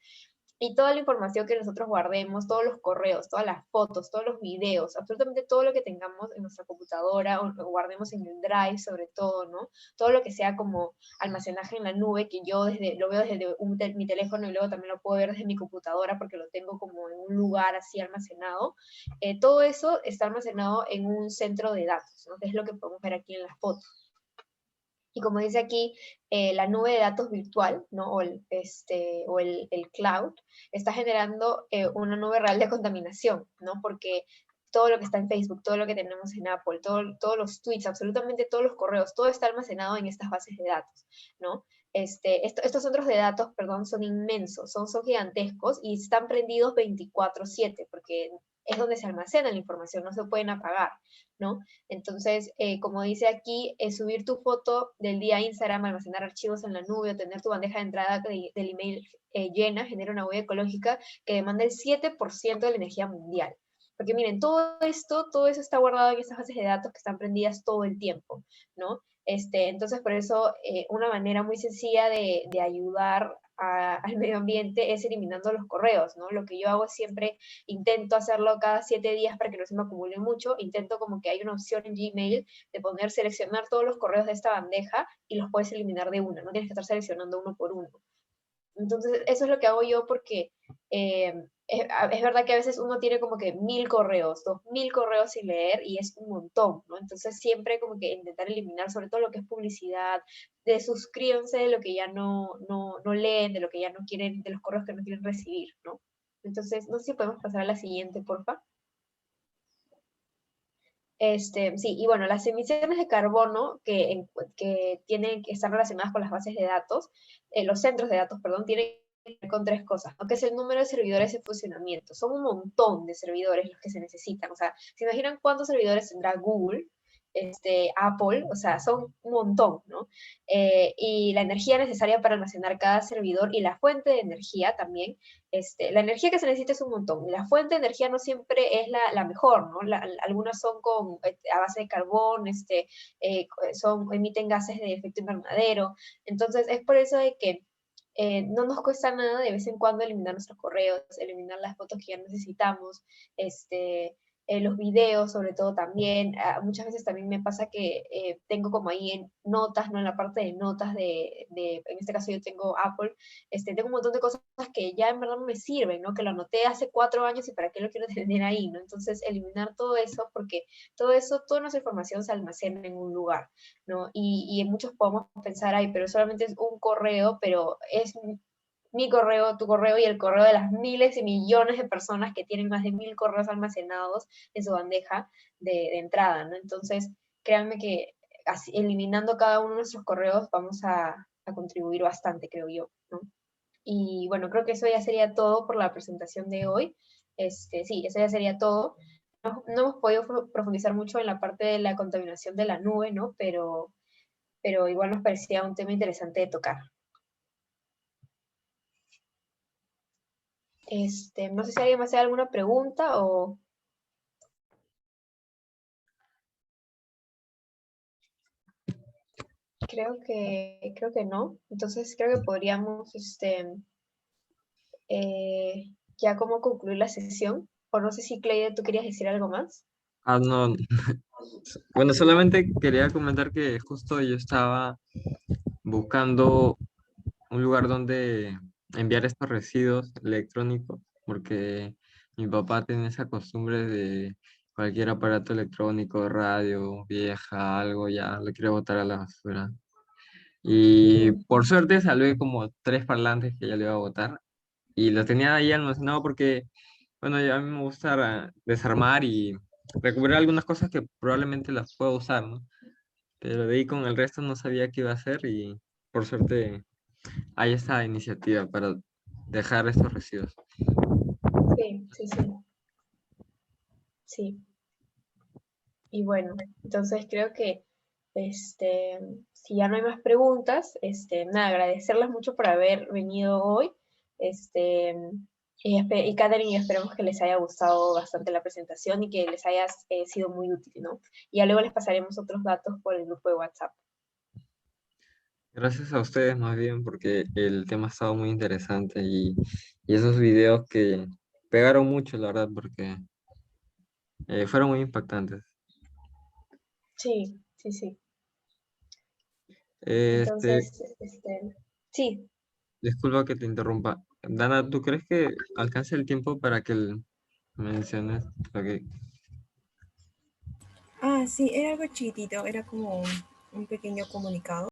Y toda la información que nosotros guardemos, todos los correos, todas las fotos, todos los videos, absolutamente todo lo que tengamos en nuestra computadora o lo guardemos en el Drive sobre todo, ¿no? Todo lo que sea como almacenaje en la nube, que yo lo veo desde mi teléfono y luego también lo puedo ver desde mi computadora porque lo tengo como en un lugar así almacenado. Todo eso está almacenado en un centro de datos, ¿no? Que es lo que podemos ver aquí en las fotos. Y como dice aquí, la nube de datos virtual, ¿no? O el cloud, está generando una nube real de contaminación, ¿no? Porque todo lo que está en Facebook, todo lo que tenemos en Apple, todos los tweets, absolutamente todos los correos, todo está almacenado en estas bases de datos, ¿no? Estos centros de datos, perdón, son inmensos, son gigantescos y están prendidos 24/7, porque es donde se almacena la información, no se pueden apagar, ¿no? Entonces, como dice aquí, subir tu foto del día a Instagram, almacenar archivos en la nube o tener tu bandeja de entrada del email llena, genera una huella ecológica que demanda el 7% de la energía mundial. Porque miren, todo eso está guardado en estas bases de datos que están prendidas todo el tiempo, ¿no? Entonces, por eso, una manera muy sencilla de ayudar al medio ambiente es eliminando los correos, ¿no? Lo que yo hago es siempre intento hacerlo cada 7 días para que no se me acumule mucho, intento como que hay una opción en Gmail de seleccionar todos los correos de esta bandeja y los puedes eliminar de una, no tienes que estar seleccionando uno por uno. Entonces, eso es lo que hago yo porque es verdad que a veces uno tiene como que 1000 correos, 2000 correos sin leer y es un montón, ¿no? Entonces, siempre como que intentar eliminar sobre todo lo que es publicidad, de suscríbanse de lo que ya no leen, de lo que ya no quieren, de los correos que no quieren recibir, ¿no? Entonces, no sé si podemos pasar a la siguiente, porfa. Sí, y bueno, las emisiones de carbono que tienen que estar relacionadas con las bases de datos, los centros de datos, perdón, tienen que ver con 3 cosas, ¿no? Que es el número de servidores en funcionamiento. Son un montón de servidores los que se necesitan. O sea, ¿se imaginan cuántos servidores tendrá Google, Apple? O sea, son un montón, ¿no? Y la energía necesaria para almacenar cada servidor y la fuente de energía también. La energía que se necesita es un montón. La fuente de energía no siempre es la mejor, ¿no? Algunas son a base de carbón, emiten gases de efecto invernadero. Entonces, es por eso de que no nos cuesta nada de vez en cuando eliminar nuestros correos, eliminar las fotos que ya necesitamos, los videos sobre todo también. Muchas veces también me pasa que tengo como ahí en notas, ¿no? En la parte de notas en este caso yo tengo Apple, tengo un montón de cosas que ya en verdad no me sirven, ¿no? Que lo anoté hace 4 años y para qué lo quiero tener ahí, ¿no? Entonces eliminar todo eso, porque todo eso, toda nuestra información se almacena en un lugar, ¿no? Y en muchos podemos pensar, ay, pero solamente es un correo, pero es mi correo, tu correo y el correo de las miles y millones de personas que tienen más de 1000 correos almacenados en su bandeja de entrada, ¿no? Entonces, créanme que eliminando cada uno de nuestros correos vamos a contribuir bastante, creo yo, ¿no? Y bueno, creo que eso ya sería todo por la presentación de hoy. Sí, eso ya sería todo. No hemos podido profundizar mucho en la parte de la contaminación de la nube, ¿no? Pero igual nos parecía un tema interesante de tocar. No sé si alguien más hace alguna pregunta o... Creo que no. Entonces creo que podríamos ya como concluir la sesión. O no sé si, Cleide, tú querías decir algo más. Ah, no. Bueno, solamente quería comentar que justo yo estaba buscando un lugar donde enviar estos residuos electrónicos, porque mi papá tiene esa costumbre de cualquier aparato electrónico, radio, vieja, algo, ya lo quiere botar a la basura. Y por suerte salvé como 3 parlantes que ya le iba a botar, y los tenía ahí almacenados porque, bueno, a mí me gusta desarmar y recuperar algunas cosas que probablemente las puedo usar, ¿no? Pero de ahí con el resto no sabía qué iba a hacer y por suerte hay esta iniciativa para dejar estos residuos. Sí, sí, sí. Sí. Y bueno, entonces creo que si ya no hay más preguntas, nada, agradecerles mucho por haber venido hoy. Y Catherine, y esperemos que les haya gustado bastante la presentación y que les haya sido muy útil, ¿no? Y ya luego les pasaremos otros datos por el grupo de WhatsApp. Gracias a ustedes más bien porque el tema ha estado muy interesante y esos videos que pegaron mucho, la verdad, porque fueron muy impactantes. Sí, sí, sí. Este, Entonces, sí. disculpa que te interrumpa. Dana, ¿tú crees que alcance el tiempo para que menciones lo que... Sí, era algo chiquitito, era como un pequeño comunicado.